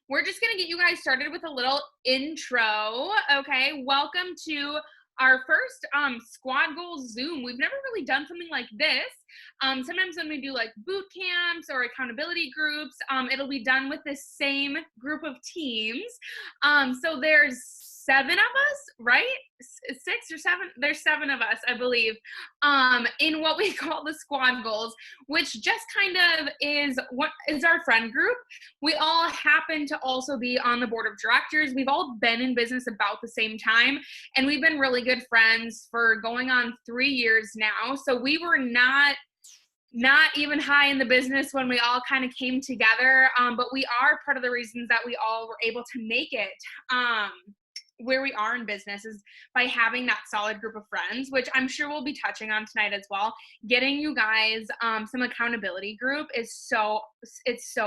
we're just going to get you guys started with a little intro. Okay. Welcome to our first squad goals Zoom. We've never really done something like this. Sometimes when we do like boot camps or accountability groups, it'll be done with the same group of teams. So there's 7 of us, right? 6 or 7? There's 7 of us, I believe, in what we call the squad goals, which just kind of is what is our friend group. We all happen to also be on the board of directors. We've all been in business about the same time, and we've been really good friends for going on 3 years now. So we were not even high in the business when we all kind of came together, but we are part of the reasons that we all were able to make it where we are in business is by having that solid group of friends, which I'm sure we'll be touching on tonight as well. Getting you guys some accountability group is so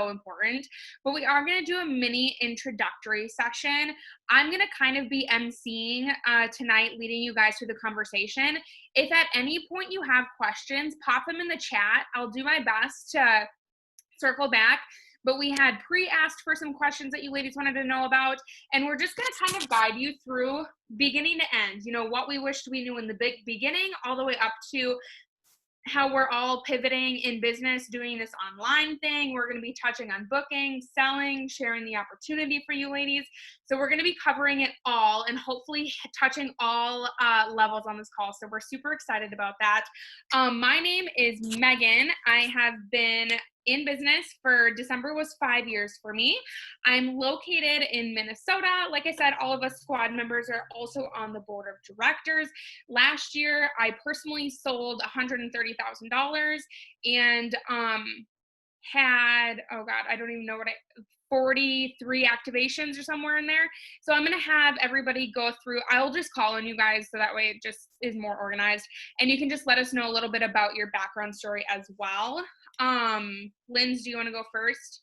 important. But we are going to do a mini introductory session. I'm going to kind of be emceeing tonight, leading you guys through the conversation. If at any point you have questions, pop them in the chat. I'll do my best to circle back. But we had pre-asked for some questions that you ladies wanted to know about, and we're just going to kind of guide you through beginning to end, what we wished we knew in the beginning, all the way up to how we're all pivoting in business, doing this online thing. We're going to be touching on booking, selling, sharing the opportunity for you ladies. So we're going to be covering it all and hopefully touching all levels on this call. So we're super excited about that. My name is Megan. I have been in business for December was 5 years for me. I'm located in Minnesota. Like I said, all of us squad members are also on the board of directors. Last year, I personally sold $130,000 and had, oh God, I don't even know 43 activations or somewhere in there. So I'm going to have everybody go through. I'll just call on you guys so that way it just is more organized. And you can just let us know a little bit about your background story as well. Linz, do you want to go first?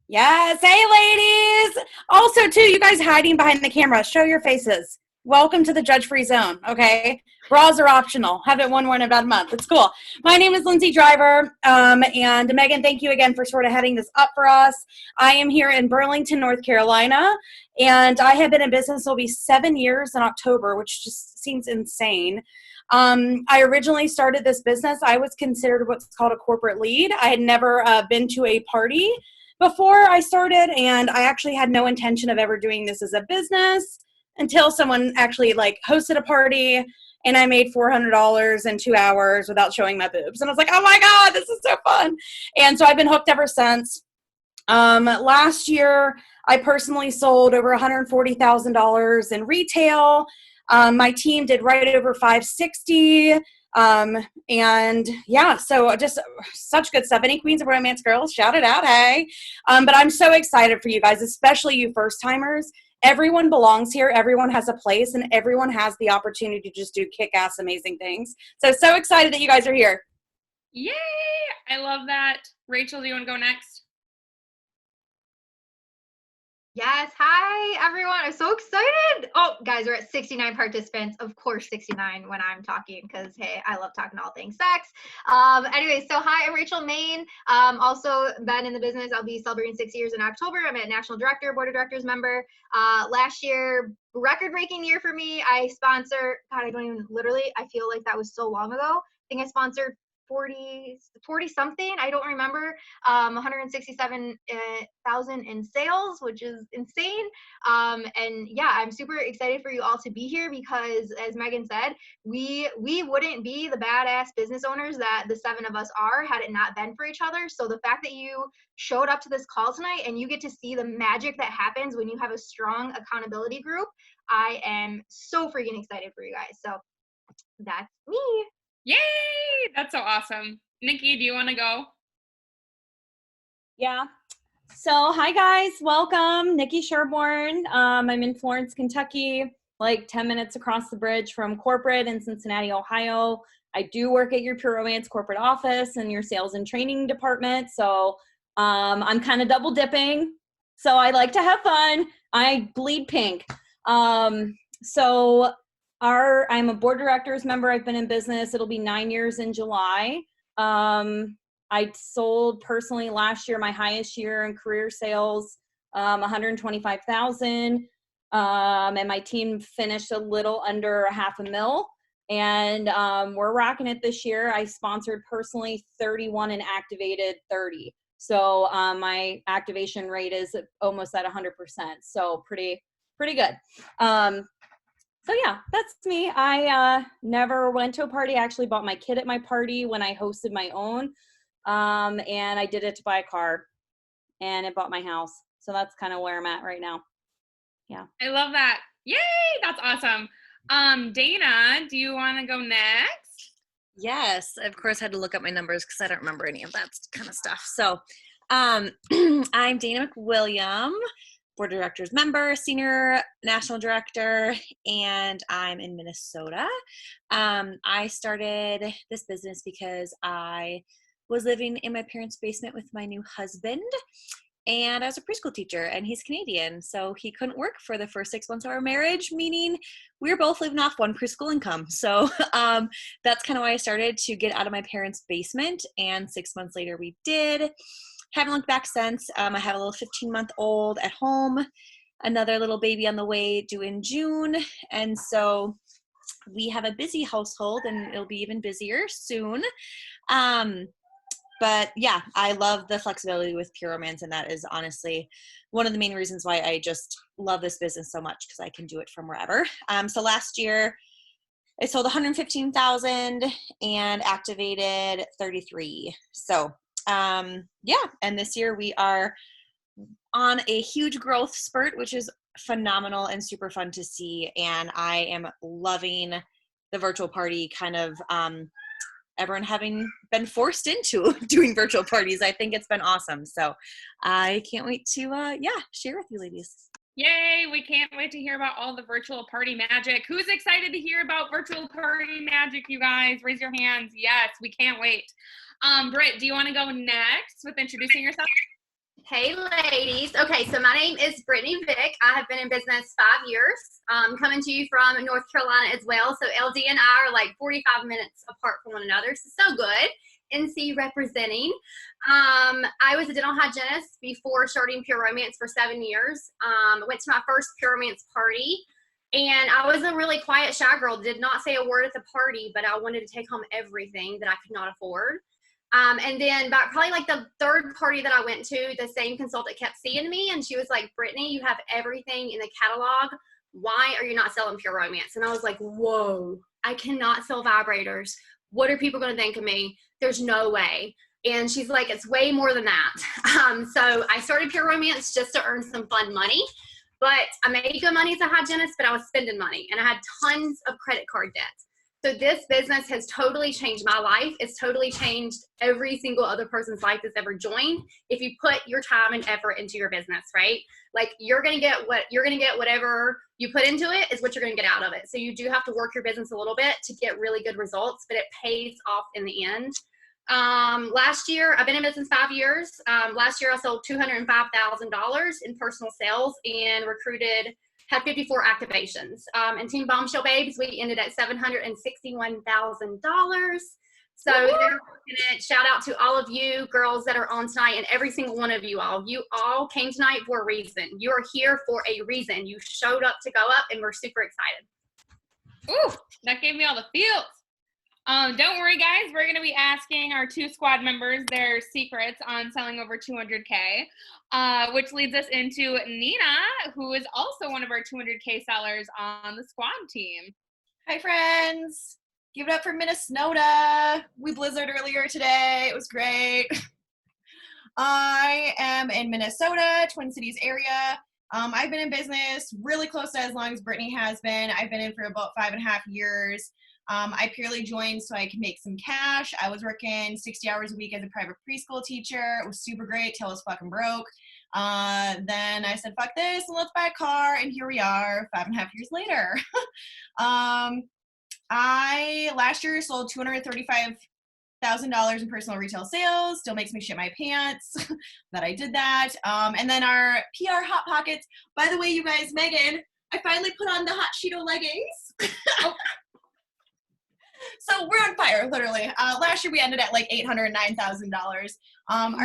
Yes. Hey, ladies. Also, too, you guys hiding behind the camera, show your faces. Welcome to the judge-free zone, okay? Bras are optional. Have it one more in about a month. It's cool. My name is Lindsay Driver, and Megan, thank you again for sort of heading this up for us. I am here in Burlington, North Carolina, and I have been in business. It'll be 7 years in October, which just seems insane. I originally started this business. I was considered what's called a corporate lead. I had never been to a party before I started, and I actually had no intention of ever doing this as a business until someone actually hosted a party, and I made $400 in 2 hours without showing my boobs. And I was like, oh my God, this is so fun. And so I've been hooked ever since. Last year, I personally sold over $140,000 in retail. My team did right over 560. And yeah, so just such good stuff. Any Queens of Romance girls, shout it out, hey. But I'm so excited for you guys, especially you first timers. Everyone belongs here. Everyone has a place, and everyone has the opportunity to just do kick-ass amazing things. So excited that you guys are here. Yay! I love that. Rachel, do you want to go next? Yes. Hi, everyone. I'm so excited. Oh, guys, we're at 69 participants. Of course, 69 when I'm talking because, hey, I love talking all things sex. Anyway, so hi, I'm Rachel Main. Also been in the business. I'll be celebrating 6 years in October. I'm a national director, board of directors member. Last year, record-breaking year for me. I sponsor, God, I don't even, literally, I feel like that was so long ago. I think I sponsored 40 something, I don't remember, 167,000 in sales, which is insane. And yeah, I'm super excited for you all to be here because, as Megan said, we wouldn't be the badass business owners that the 7 of us are had it not been for each other. So the fact that you showed up to this call tonight and you get to see the magic that happens when you have a strong accountability group, I am so freaking excited for you guys. So that's me. Yay! That's so awesome. Nikki, do you want to go? Yeah. So hi guys, welcome. Nikki Sherborne. I'm in Florence, Kentucky, like 10 minutes across the bridge from corporate in Cincinnati, Ohio. I do work at your Pure Romance corporate office and your sales and training department. So I'm kind of double dipping. So I like to have fun. I bleed pink. I'm a board of directors member. I've been in business. It'll be 9 years in July. I sold personally last year, my highest year in career sales, 125,000. And my team finished a little under $500,000. And we're rocking it this year. I sponsored personally 31 and activated 30. So my activation rate is almost at 100%. So pretty good. So yeah, that's me. I never went to a party. I actually bought my kid at my party when I hosted my own. And I did it to buy a car, and it bought my house. So that's kind of where I'm at right now. Yeah. I love that. Yay, that's awesome. Dana, do you want to go next? Yes, of course I had to look up my numbers because I don't remember any of that kind of stuff. So I'm Dana McWilliam, Board of Directors member, Senior National Director, and I'm in Minnesota. I started this business because I was living in my parents' basement with my new husband, and I was a preschool teacher, and he's Canadian, so he couldn't work for the first 6 months of our marriage, meaning we were both living off one preschool income. So that's kind of why I started to get out of my parents' basement, and 6 months later we did. Haven't looked back since. I have a little 15-month-old at home, another little baby on the way due in June, and so we have a busy household, and it'll be even busier soon. But yeah, I love the flexibility with Pure Romance, and that is honestly one of the main reasons why I just love this business so much, because I can do it from wherever. So last year I sold 115,000 and activated 33. So yeah, and this year we are on a huge growth spurt, which is phenomenal and super fun to see. And I am loving the virtual party kind of everyone having been forced into doing virtual parties. I think it's been awesome. So I can't wait to, share with you ladies. Yay, we can't wait to hear about all the virtual party magic. Who's excited to hear about virtual party magic, you guys? Raise your hands. Yes, we can't wait. Britt, do you want to go next with introducing yourself? Hey, ladies. Okay, so my name is Brittany Vick. I have been in business 5 years, coming to you from North Carolina as well. So LD and I are like 45 minutes apart from one another. So good. NC representing. I was a dental hygienist before starting Pure Romance for 7 years. Went to my first Pure Romance party. And I was a really quiet, shy girl, did not say a word at the party, but I wanted to take home everything that I could not afford. And then about probably like the third party that I went to, the same consultant kept seeing me, and she was like, Brittany, you have everything in the catalog. Why are you not selling Pure Romance? And I was like, whoa, I cannot sell vibrators. What are people going to think of me? There's no way. And she's like, it's way more than that. So I started Pure Romance just to earn some fun money. But I made good money as a hygienist, but I was spending money, and I had tons of credit card debt. So this business has totally changed my life. It's totally changed every single other person's life that's ever joined. If you put your time and effort into your business, right? Like you're going to get whatever you put into it is what you're going to get out of it. So you do have to work your business a little bit to get really good results, but it pays off in the end. Last year, I've been in business 5 years. Last year I sold $205,000 in personal sales and had 54 activations. And Team Bombshell Babes, we ended at $761,000. So they're fortunate. Shout out to all of you girls that are on tonight, and every single one of you all. You all came tonight for a reason. You are here for a reason. You showed up to go up, and we're super excited. Ooh, that gave me all the feels. Don't worry, guys. We're going to be asking our 2 squad members their secrets on selling over 200K, which leads us into Nina, who is also one of our 200K sellers on the squad team. Hi, friends. Give it up for Minnesota. We blizzard earlier today. It was great. I am in Minnesota, Twin Cities area. I've been in business really close to as long as Brittany has been. I've been in for about 5.5 years. I purely joined so I could make some cash. I was working 60 hours a week as a private preschool teacher. It was super great till I was fucking broke. Then I said, fuck this, and let's buy a car, and here we are 5.5 years later. I last year sold $235,000 in personal retail sales. Still makes me shit my pants that I did that. And then our PR Hot Pockets. By the way, you guys, Megan, I finally put on the Hot Cheeto leggings. So we're on fire, literally. Last year we ended at like $809,000.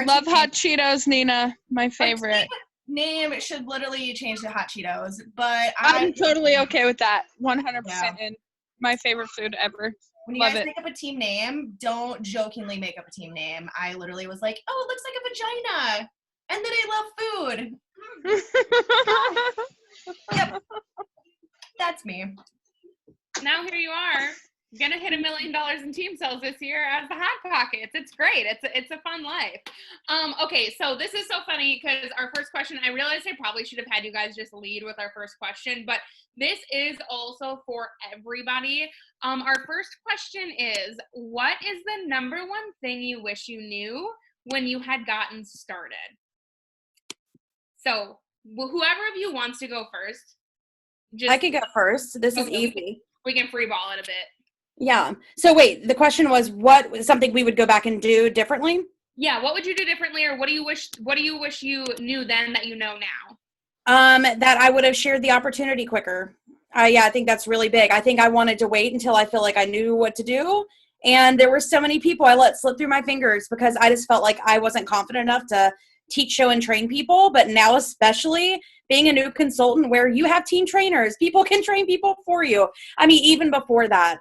Love Hot Cheetos, Nina. My favorite. Name should literally change to Hot Cheetos, but I'm totally okay with that. 100% Yeah. in. My favorite food ever. When you Love guys it. make up a team name, don't jokingly make up a team name. I literally was like, oh, it looks like a vagina. And then I love food. Yep. That's me. Now here you are, gonna hit $1 million in team sales this year as the Hot Pockets. It's great. It's a fun life. Okay, so this is so funny because our first question, I realized I probably should have had you guys just lead with our first question, but this is also for everybody. Our first question is, what is the number one thing you wish you knew when you had gotten started? So whoever of you wants to go first. I could go first. This is Okay, easy. We can free ball it a bit. Yeah. So wait, the question was what was something we would go back and do differently? Yeah, what would you do differently, or what do you wish you knew then that you know now? That I would have shared the opportunity quicker. Yeah, I think that's really big. I think I wanted to wait until I feel like I knew what to do. And there were so many people I let slip through my fingers because I just felt like I wasn't confident enough to teach, show, and train people. But now, especially being a new consultant where you have team trainers, people can train people for you. I mean, even before that,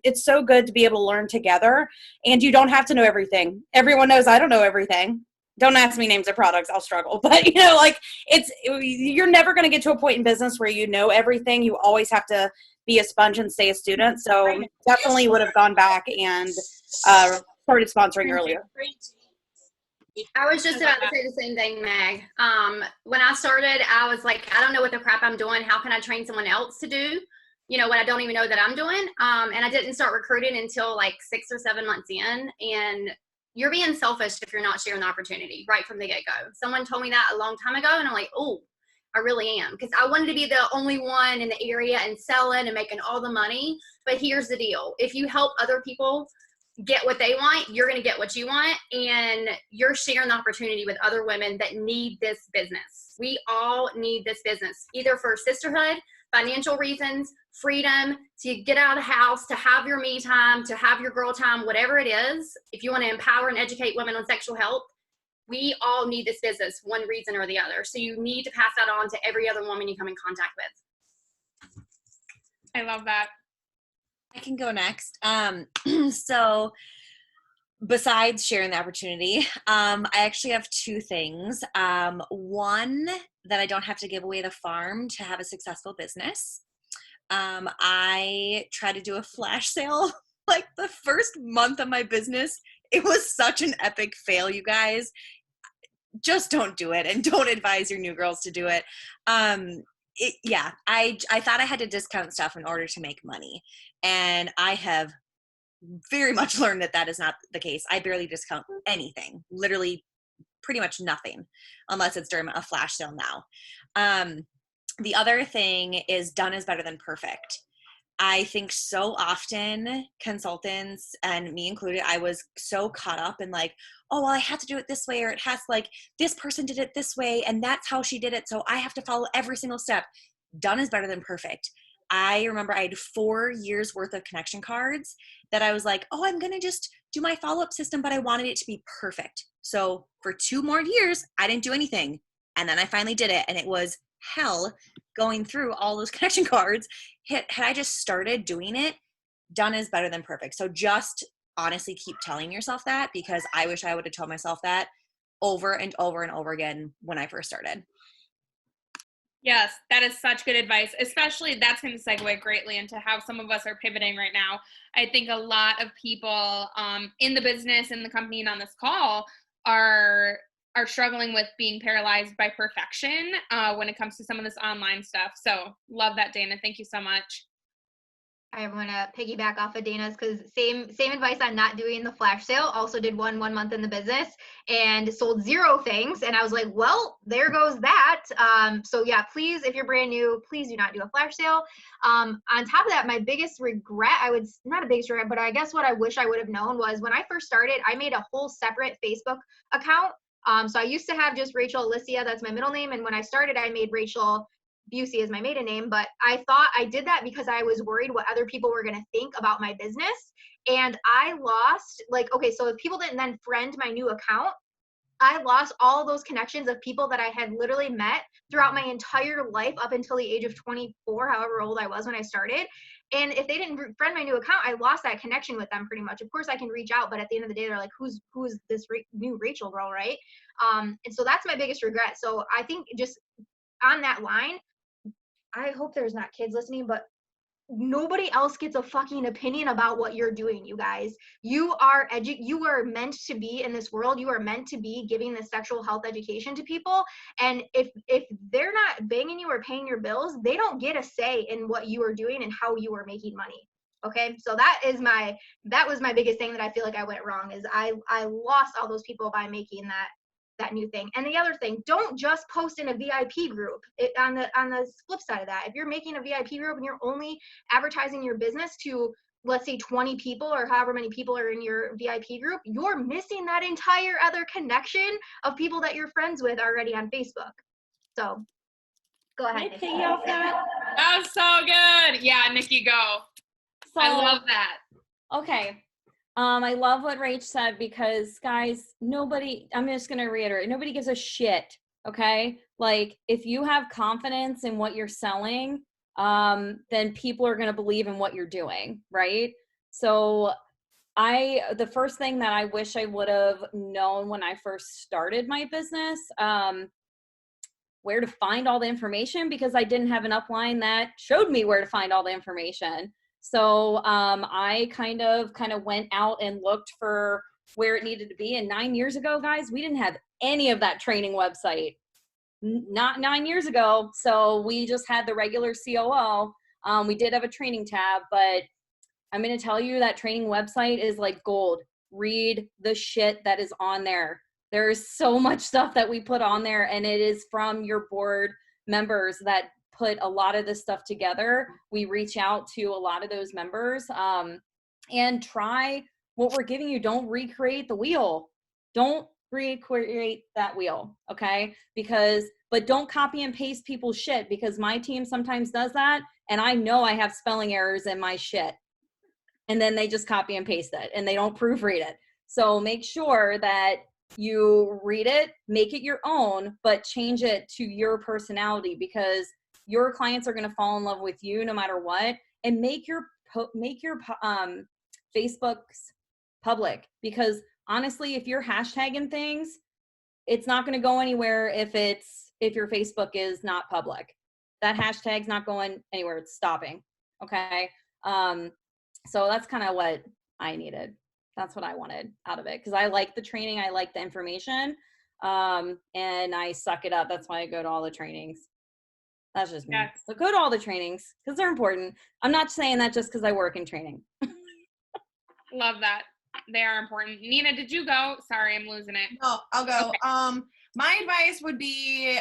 it's so good to be able to learn together, and you don't have to know everything. Everyone knows I don't know everything. Don't ask me names of products, I'll struggle. But you're never going to get to a point in business where you know everything. You always have to be a sponge and stay a student. So definitely would have gone back and started sponsoring earlier. I was just about to say the same thing, Meg. When I started, I was like, I don't know what the crap I'm doing. How can I train someone else to do, what I don't even know that I'm doing? And I didn't start recruiting until like 6 or 7 months in. And you're being selfish if you're not sharing the opportunity right from the get-go. Someone told me that a long time ago, and I'm like, oh, I really am. Because I wanted to be the only one in the area and selling and making all the money. But here's the deal. If you help other people get what they want, you're going to get what you want, and you're sharing the opportunity with other women that need this business. We all need this business, either for sisterhood, financial reasons, freedom, to get out of the house, to have your me time, to have your girl time, whatever it is. If you want to empower and educate women on sexual health, we all need this business, one reason or the other. So you need to pass that on to every other woman you come in contact with. I love that. I can go next. So besides sharing the opportunity, I actually have 2 things. One, that I don't have to give away the farm to have a successful business. I tried to do a flash sale like the first month of my business. It was such an epic fail, you guys. Just don't do it, and don't advise your new girls to do it. I thought I had to discount stuff in order to make money. And I have very much learned that is not the case. I barely discount anything, literally pretty much nothing, unless it's during a flash sale now. The other thing is done is better than perfect. I think so often consultants, and me included, I was so caught up in like, oh, well, I have to do it this way, or it has like this person did it this way, and that's how she did it, so I have to follow every single step. Done is better than perfect. I remember I had 4 years worth of connection cards that I was like, oh, I'm going to just do my follow-up system, but I wanted it to be perfect. So for 2 more years, I didn't do anything. And then I finally did it, and it was hell going through all those connection cards. Had I just started doing it, done is better than perfect. So just honestly keep telling yourself that, because I wish I would have told myself that over and over and over again when I first started. Yes, that is such good advice, especially that's going to segue greatly into how some of us are pivoting right now. I think a lot of people in the business, in the company, and on this call are struggling with being paralyzed by perfection when it comes to some of this online stuff. So love that, Dana. Thank you so much. I want to piggyback off of Dana's, because same advice on not doing the flash sale. Also did one month in the business and sold 0 things. And I was like, well, there goes that. So yeah, please, if you're brand new, please do not do a flash sale. On top of that, my biggest regret, not a biggest regret, but I guess what I wish I would have known was when I first started, I made a whole separate Facebook account. So I used to have just Rachel Alicia, that's my middle name. And when I started, I made Rachel Busey is my maiden name, but I thought I did that because I was worried what other people were going to think about my business. And I lost, like, okay, so if people didn't then friend my new account, I lost all those connections of people that I had literally met throughout my entire life up until the age of 24, however old I was when I started. And if they didn't friend my new account, I lost that connection with them pretty much. Of course, I can reach out, but at the end of the day, they're like, who's this new Rachel girl, right? And so that's my biggest regret. So I think just on that line, I hope there's not kids listening, but nobody else gets a fucking opinion about what you're doing, you guys. You are you are meant to be in this world. You are meant to be giving the sexual health education to people. And if they're not banging you or paying your bills, they don't get a say in what you are doing and how you are making money. Okay, so that was my biggest thing that I feel like I went wrong, is I lost all those people by making that new thing. And the other thing, don't just post in a VIP group. On the flip side of that, if you're making a VIP group and you're only advertising your business to, let's say, 20 people or however many people are in your VIP group, you're missing that entire other connection of people that you're friends with already on Facebook. So go ahead. Can I piggy off that? That was so good. Yeah, Nikki, go. So, I love that. Okay. I love what Rach said, because guys, I'm just going to reiterate, nobody gives a shit. Okay. Like, if you have confidence in what you're selling, then people are going to believe in what you're doing. Right. So the first thing that I wish I would have known when I first started my business, where to find all the information, because I didn't have an upline that showed me where to find all the information. So I kind of went out and looked for where it needed to be. And 9 years ago, guys, we didn't have any of that training website. Not 9 years ago. So we just had the regular COO. We did have a training tab, but I'm going to tell you that training website is like gold. Read the shit that is on there. There is so much stuff that we put on there, and it is from your board members that put a lot of this stuff together. We reach out to a lot of those members and try what we're giving you. Don't recreate the wheel. Don't recreate that wheel, okay? But don't copy and paste people's shit, because my team sometimes does that, and I know I have spelling errors in my shit. And then they just copy and paste it, and they don't proofread it. So make sure that you read it, make it your own, but change it to your personality, because your clients are going to fall in love with you no matter what. And make your Facebooks public, because honestly, if you're hashtagging things, it's not going to go anywhere if your Facebook is not public. That hashtag's not going anywhere. It's stopping. Okay. So that's kind of what I needed. That's what I wanted out of it, because I like the training. I like the information. And I suck it up. That's why I go to all the trainings. That's just me. Yes. So go to all the trainings, because they're important. I'm not saying that just because I work in training. Love that. They are important. Nina, did you go? Sorry, I'm losing it. No, I'll go. Okay. My advice would be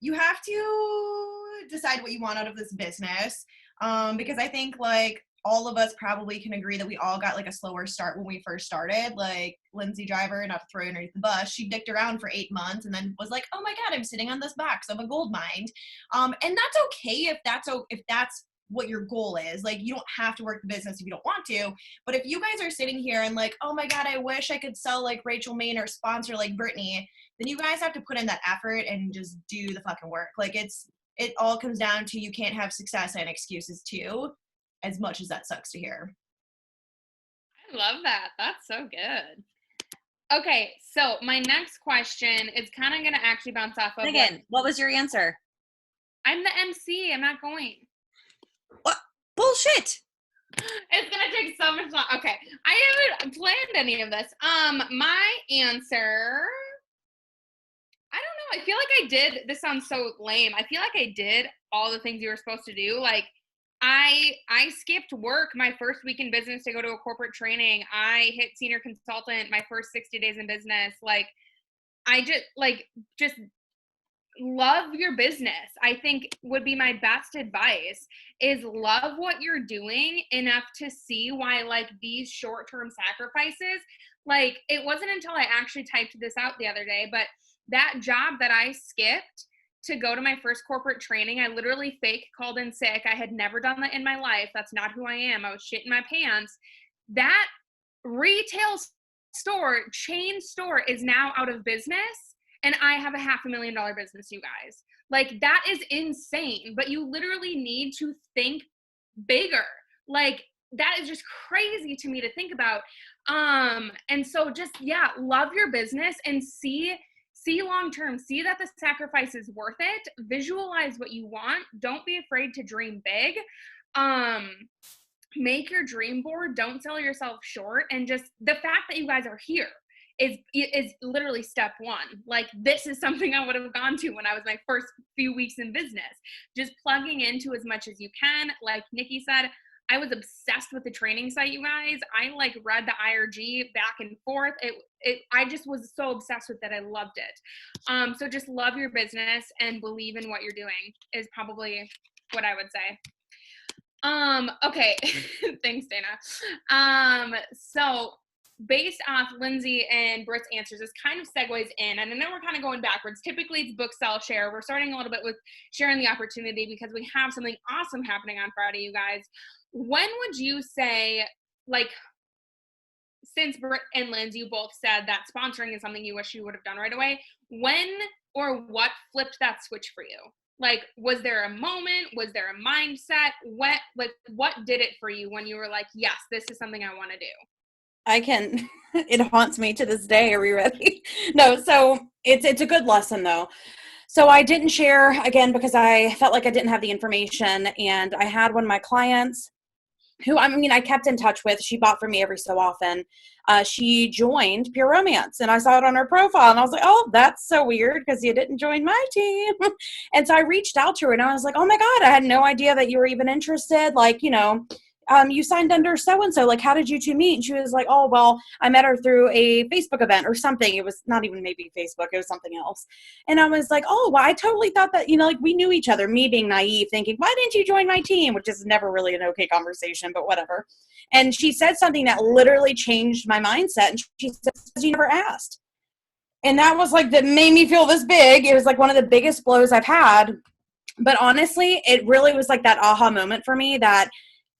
you have to decide what you want out of this business. Because I think, like, all of us probably can agree that we all got like a slower start when we first started. Like Lindsay Driver, not to throw her underneath the bus, she dicked around for 8 months and then was like, oh my God, I'm sitting on this box of a gold mine. And that's okay if that's what your goal is. Like, you don't have to work the business if you don't want to. But if you guys are sitting here and like, oh my God, I wish I could sell like Rachel Maine or sponsor like Brittany, then you guys have to put in that effort and just do the fucking work. Like, it all comes down to, you can't have success and excuses too, as much as that sucks to hear. I love that. That's so good. Okay, so my next question is kind of going to actually bounce off of Again, what was your answer? I'm the MC. I'm not going. What? Bullshit. It's going to take so much long. Okay, I haven't planned any of this. My answer, I don't know. I feel like I did. This sounds so lame. I feel like I did all the things you were supposed to do. Like, I skipped work my first week in business to go to a corporate training. I hit senior consultant my first 60 days in business. Like, I just love your business. I think would be my best advice is love what you're doing enough to see why, like, these short-term sacrifices, like, it wasn't until I actually typed this out the other day, but that job that I skipped to go to my first corporate training. I literally fake called in sick. I had never done that in my life. That's not who I am. I was shitting my pants. That retail store, chain store, is now out of business, and I have a $500,000 business, you guys. Like, that is insane, but you literally need to think bigger. Like, that is just crazy to me to think about. And so just, yeah, love your business and see long term, see that the sacrifice is worth it. Visualize what you want. Don't be afraid to dream big. Make your dream board. Don't sell yourself short. And just the fact that you guys are here is literally step one. Like, this is something I would have gone to when I was my first few weeks in business. Just plugging into as much as you can. Like Nikki said, I was obsessed with the training site, you guys. I like read the IRG back and forth. I just was so obsessed with it. I loved it. So just love your business and believe in what you're doing is probably what I would say. Okay. Thanks, Dana. So based off Lindsay and Britt's answers, this kind of segues in, and I know we're kind of going backwards. Typically it's book, sell, share. We're starting a little bit with sharing the opportunity because we have something awesome happening on Friday, you guys. When would you say, like, since Britt and Lindsay, you both said that sponsoring is something you wish you would have done right away, when or what flipped that switch for you? Like, was there a moment? Was there a mindset? What did it for you when you were like, yes, this is something I want to do? It haunts me to this day. Are we ready? No, so it's a good lesson though. So I didn't share again because I felt like I didn't have the information, and I had one of my clients who, I kept in touch with. She bought from me every so often. She joined Pure Romance, and I saw it on her profile, and I was like, oh, that's so weird because you didn't join my team. And so I reached out to her, and I was like, oh my God, I had no idea that you were even interested. Like, you signed under so-and-so, like, how did you two meet? And she was like, oh, well, I met her through a Facebook event or something. It was not even maybe Facebook, it was something else. And I was like, oh, well, I totally thought that, like, we knew each other, me being naive, thinking, why didn't you join my team? Which is never really an okay conversation, but whatever. And she said something that literally changed my mindset. And she said, you never asked. And that was like, that made me feel this big. It was like one of the biggest blows I've had. But honestly, it really was like that aha moment for me that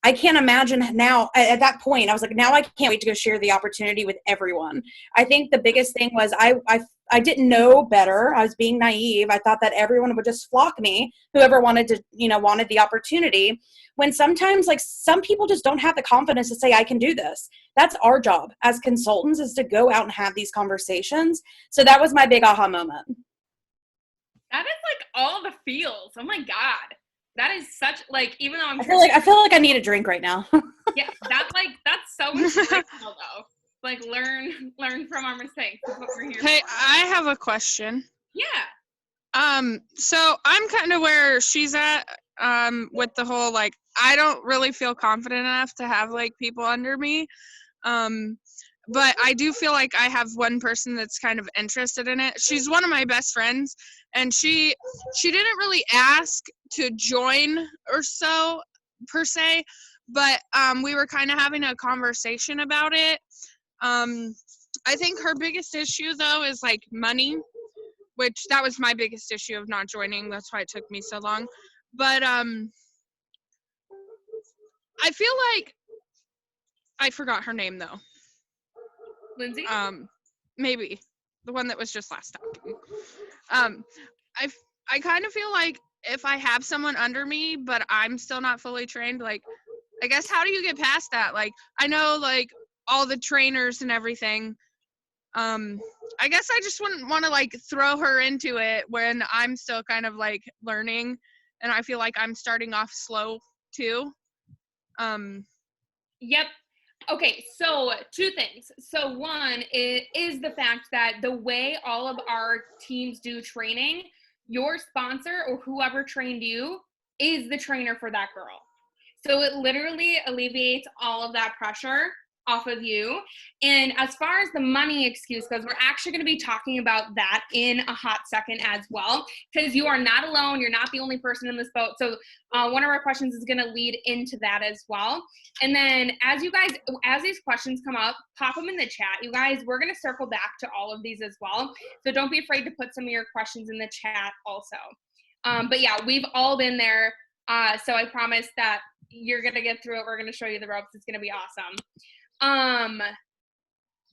I can't imagine now. At that point, I was like, now I can't wait to go share the opportunity with everyone. I think the biggest thing was I didn't know better. I was being naive. I thought that everyone would just flock me, whoever wanted to, wanted the opportunity. When sometimes, like, some people just don't have the confidence to say, I can do this. That's our job as consultants, is to go out and have these conversations. So that was my big aha moment. That is like all the feels. Oh my God. That is such, like, even though I feel like I need a drink right now. Yeah, that's so inspirational though. Like, learn from our mistakes. That's what we're here Hey, for. I have a question. Yeah. So I'm kind of where she's at, with the whole, like, I don't really feel confident enough to have, like, people under me. But I do feel like I have one person that's kind of interested in it. She's one of my best friends, and she didn't really ask to join or so per se, but we were kind of having a conversation about it. I think her biggest issue though is like money, which that was my biggest issue of not joining. That's why it took me so long. But I feel like I forgot her name though. Lindsay? Maybe the one that was just last time. I kind of feel like if I have someone under me, but I'm still not fully trained, like, I guess, how do you get past that? Like, I know, like, all the trainers and everything. I guess I just wouldn't want to, like, throw her into it when I'm still kind of, like, learning, and I feel like I'm starting off slow, too. Yep. Okay, so two things. So one is the fact that the way all of our teams do training, your sponsor or whoever trained you is the trainer for that girl. So it literally alleviates all of that pressure off of you. And as far as the money excuse goes, we're actually going to be talking about that in a hot second as well, because you are not alone. You're not the only person in this boat. So one of our questions is going to lead into that as well. And then as these questions come up, pop them in the chat. You guys, we're going to circle back to all of these as well. So don't be afraid to put some of your questions in the chat also. But yeah, we've all been there. So I promise that you're going to get through it. We're going to show you the ropes. It's going to be awesome.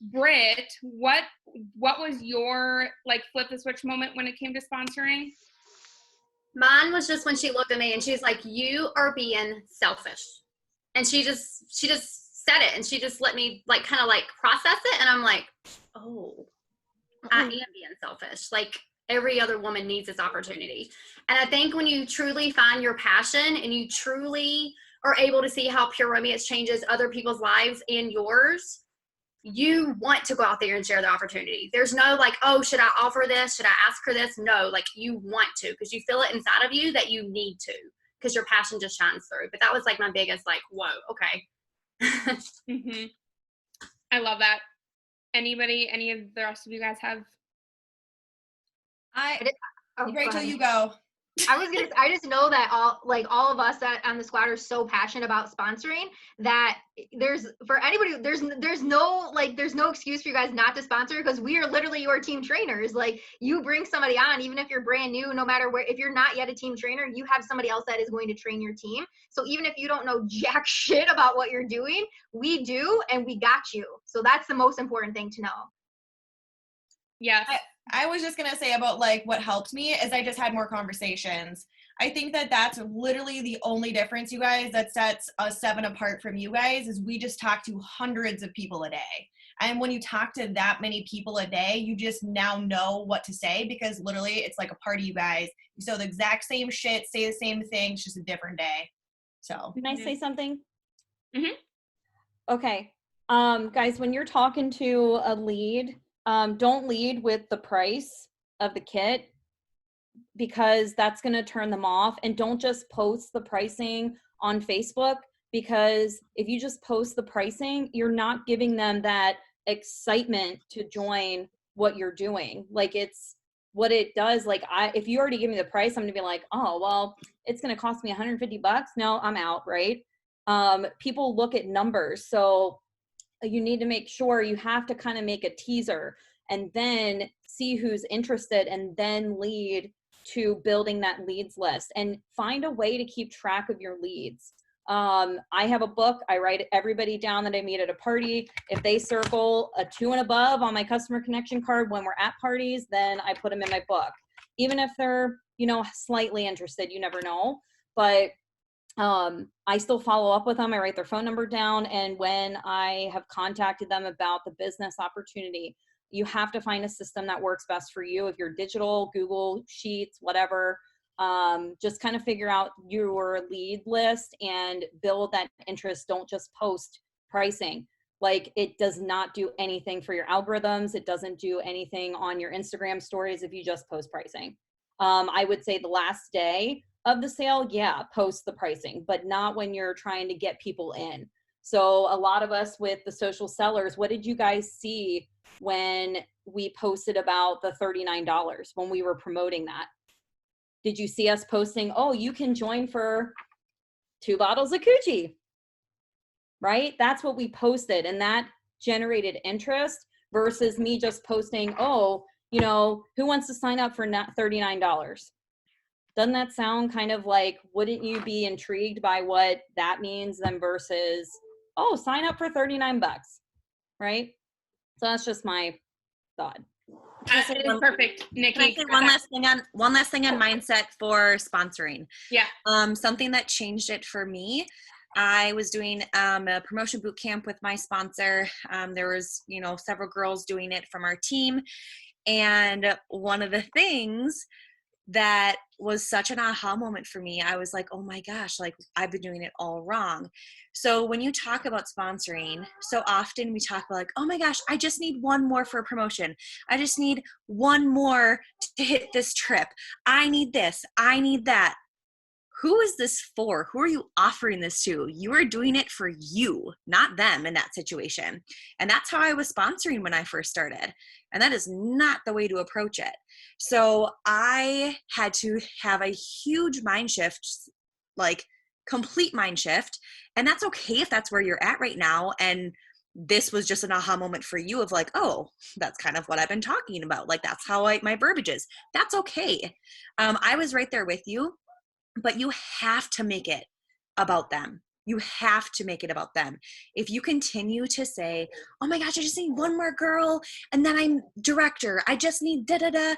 Britt, what was your like flip the switch moment when it came to sponsoring? Mine was just when she looked at me and she's like, "You are being selfish," and she just said it, and she just let me like kind of like process it, and I'm like, "Oh, I am being selfish." Like every other woman needs this opportunity, and I think when you truly find your passion and you truly are able to see how Pure Romance changes other people's lives and yours, you want to go out there and share the opportunity. There's no like, oh, should I offer this? Should I ask her this? No, like you want to, because you feel it inside of you that you need to, because your passion just shines through. But that was like my biggest like, whoa, okay. Mm-hmm. I love that. Any of the rest of you guys have? Rachel, you go. I just know that all of us that on the squad are so passionate about sponsoring that there's no excuse for you guys not to sponsor, because we are literally your team trainers. Like you bring somebody on, even if you're brand new, no matter where, if you're not yet a team trainer, you have somebody else that is going to train your team. So even if you don't know jack shit about what you're doing, we do, and we got you. So that's the most important thing to know. Yes. I was just going to say about like what helped me is I just had more conversations. I think that that's literally the only difference, you guys, that sets us 7 apart from you guys, is we just talk to hundreds of people a day. And when you talk to that many people a day, you just now know what to say, because literally it's like a party, you guys. You say the exact same shit, say the same thing, it's just a different day. So. Can I say something? Mm-hmm. Okay. Guys, when you're talking to a lead, don't lead with the price of the kit, because that's going to turn them off. And don't just post the pricing on Facebook, because if you just post the pricing, you're not giving them that excitement to join what you're doing. Like it's what it does. Like if you already give me the price, I'm going to be like, oh, well, it's going to cost me $150. No, I'm out. Right. People look at numbers. So you need to make sure you have to kind of make a teaser and then see who's interested, and then lead to building that leads list, and find a way to keep track of your leads. I have a book. I write everybody down that I meet at a party. If they circle a 2 and above on my customer connection card when we're at parties, then I put them in my book. Even if they're, slightly interested, you never know. But I still follow up with them. I write their phone number down. And when I have contacted them about the business opportunity, you have to find a system that works best for you. If you're digital, Google Sheets, whatever, just kind of figure out your lead list and build that interest. Don't just post pricing. Like it does not do anything for your algorithms. It doesn't do anything on your Instagram stories if you just post pricing. I would say the last day of the sale, yeah, post the pricing, but not when you're trying to get people in. So a lot of us with the social sellers, what did you guys see when we posted about the $39 when we were promoting that? Did you see us posting, oh, you can join for 2 bottles of Coochie, right? That's what we posted, and that generated interest versus me just posting, oh, who wants to sign up for $39? Doesn't that sound kind of like, wouldn't you be intrigued by what that means then versus, oh, sign up for $39, right? So that's just my thought. It is perfect, Nikki. Can I say one last thing on mindset for sponsoring? Yeah. Something that changed it for me. I was doing a promotion boot camp with my sponsor. There was, several girls doing it from our team. And one of the things that was such an aha moment for me, I was like, oh my gosh, like I've been doing it all wrong. So when you talk about sponsoring, so often we talk about like, oh my gosh, I just need one more for a promotion. I just need one more to hit this trip. I need this. I need that. Who is this for? Who are you offering this to? You are doing it for you, not them in that situation. And that's how I was sponsoring when I first started. And that is not the way to approach it. So I had to have a huge mind shift, like complete mind shift. And that's okay if that's where you're at right now. And this was just an aha moment for you of like, oh, that's kind of what I've been talking about. Like, that's how my verbiage is. That's okay. I was right there with you, but you have to make it about them. You have to make it about them. If you continue to say, oh my gosh, I just need one more girl and then I'm director, I just need da-da-da,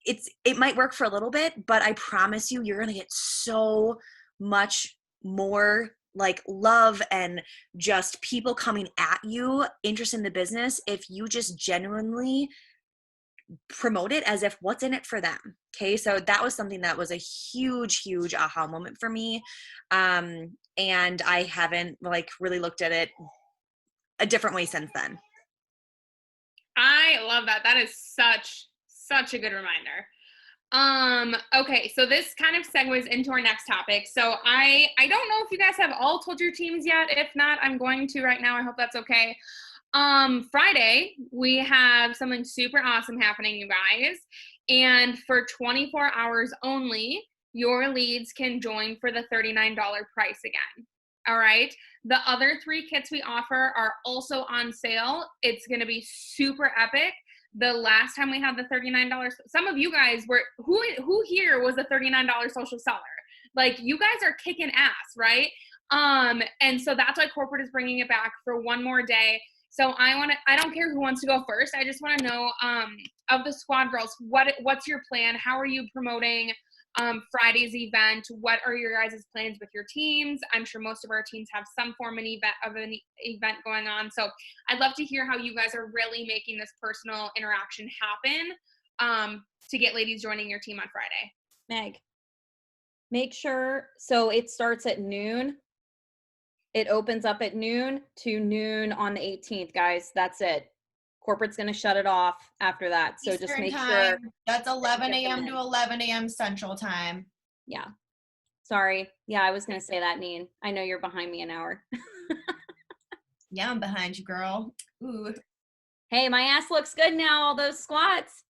it might work for a little bit, but I promise you, you're going to get so much more like love and just people coming at you, interest in the business, if you just genuinely promote it as if what's in it for them. Okay. So that was something that was a huge, huge aha moment for me. And I haven't like really looked at it a different way since then. I love that. That is such a good reminder. Okay, so this kind of segues into our next topic. So I don't know if you guys have all told your teams yet. If not, I'm going to right now. I hope that's okay. Friday, we have something super awesome happening, you guys. And for 24 hours only, your leads can join for the $39 price again. All right. The other 3 kits we offer are also on sale. It's going to be super epic. The last time we had the $39, some of you guys were, who here was a $39 social seller? Like, you guys are kicking ass, right? And so that's why corporate is bringing it back for one more day. So I don't care who wants to go first. I just want to know, of the squad girls, what's your plan? How are you promoting Friday's event? What are your guys' plans with your teams? I'm sure most of our teams have some form of an event going on. So I'd love to hear how you guys are really making this personal interaction happen to get ladies joining your team on Friday. Meg, make sure, so it starts at noon. It opens up at noon to noon on the 18th, guys. That's it. Corporate's going to shut it off after that. So Eastern just make time, sure. that's 11 a.m. to 11 a.m. Central time. Yeah. Sorry. Yeah, I was going to say that, Neen. I know you're behind me an hour. Yeah, I'm behind you, girl. Ooh. Hey, my ass looks good now, all those squats.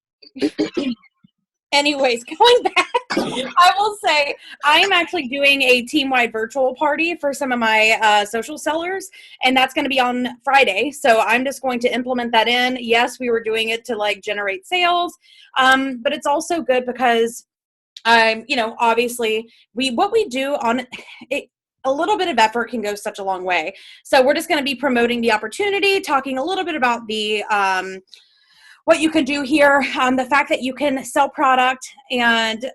Anyways, going back, I will say I'm actually doing a team-wide virtual party for some of my social sellers, and that's going to be on Friday. So I'm just going to implement that in. Yes, we were doing it to like generate sales, but it's also good because obviously what we do on it, a little bit of effort can go such a long way. So we're just going to be promoting the opportunity, talking a little bit about the what you can do here, the fact that you can sell product and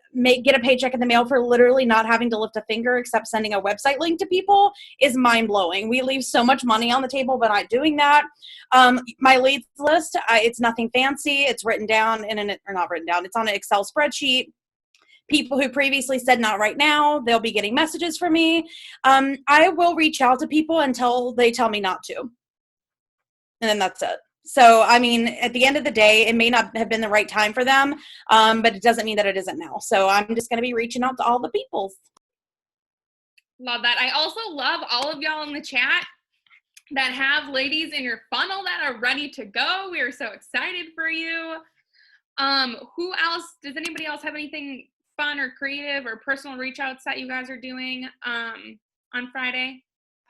get a paycheck in the mail for literally not having to lift a finger except sending a website link to people is mind-blowing. We leave so much money on the table by not doing that. My leads list, it's nothing fancy. It's written down not written down. It's on an Excel spreadsheet. People who previously said not right now, they'll be getting messages from me. I will reach out to people until they tell me not to. And then that's it. So, I mean, at the end of the day, it may not have been the right time for them, but it doesn't mean that it isn't now. So I'm just going to be reaching out to all the people. Love that. I also love all of y'all in the chat that have ladies in your funnel that are ready to go. We are so excited for you. Who else? Does anybody else have anything fun or creative or personal reach outs that you guys are doing on Friday?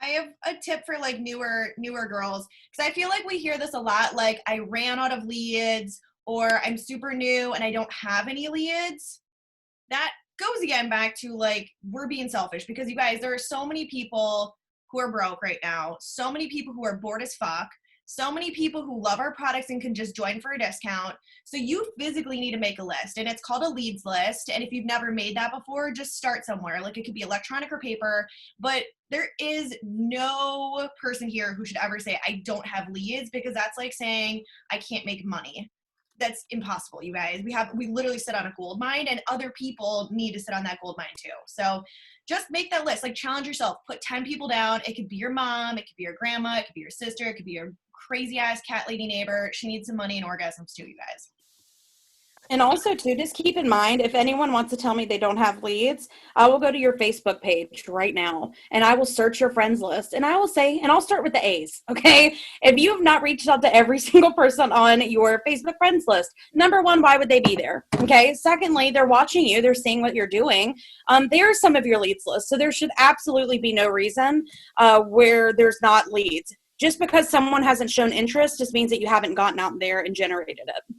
I have a tip for like newer girls, because I feel like we hear this a lot, like I ran out of leads or I'm super new and I don't have any leads. That goes again back to like we're being selfish, because you guys, there are so many people who are broke right now, so many people who are bored as fuck, so many people who love our products and can just join for a discount. So you physically need to make a list, and it's called a leads list. And if you've never made that before, just start somewhere. Like it could be electronic or paper, but there is no person here who should ever say, I don't have leads, because that's like saying I can't make money. That's impossible, you guys. We literally sit on a gold mine, and other people need to sit on that gold mine too. So just make that list, like challenge yourself, put 10 people down. It could be your mom, it could be your grandma, it could be your sister, it could be your crazy ass cat lady neighbor. She needs some money and orgasms too, you guys. And also, too, just keep in mind, if anyone wants to tell me they don't have leads, I will go to your Facebook page right now and I will search your friends list and I will say, and I'll start with the A's, okay? If you have not reached out to every single person on your Facebook friends list, number one, why would they be there? Okay. Secondly, they're watching you, they're seeing what you're doing. They are some of your leads list. So there should absolutely be no reason where there's not leads. Just because someone hasn't shown interest just means that you haven't gotten out there and generated it.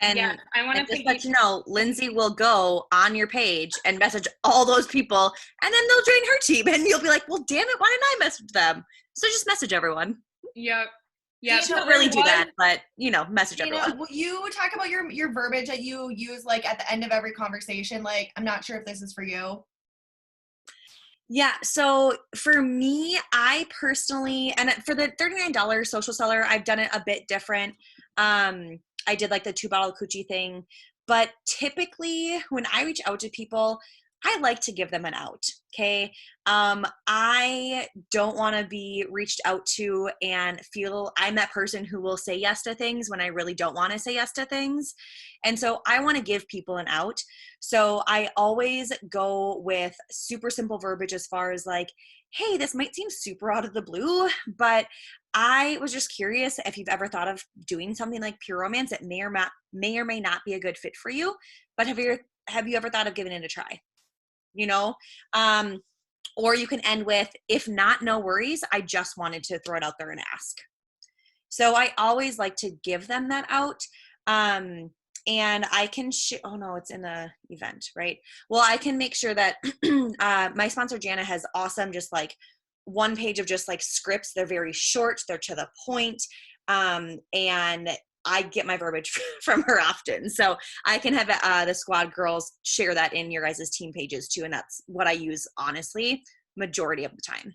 And, Yeah, I want to just let you know, Lindsay will go on your page and message all those people, and then they'll join her team, and you'll be like, well, damn it, why didn't I message them? So just message everyone. Yep. Yeah. You don't really do that, but, message everyone. You talk about your verbiage that you use, like, at the end of every conversation. Like, I'm not sure if this is for you. Yeah, so for me, I personally, and for the $39 social seller, I've done it a bit different. I did like the 2-bottle coochie thing, but typically when I reach out to people, I like to give them an out. Okay. I don't want to be reached out to and feel I'm that person who will say yes to things when I really don't want to say yes to things. And so I want to give people an out. So I always go with super simple verbiage as far as like, hey, this might seem super out of the blue, but I was just curious if you've ever thought of doing something like Pure Romance. It may or may not be a good fit for you, but have you ever thought of giving it a try? Or you can end with, if not, no worries. I just wanted to throw it out there and ask. So I always like to give them that out. And I can oh no, it's in the event, right? Well, I can make sure that my sponsor Jana has awesome, just like one page of just like scripts. They're very short. They're to the point. And I get my verbiage from her often. So I can have the squad girls share that in your guys' team pages too. And that's what I use, honestly, majority of the time.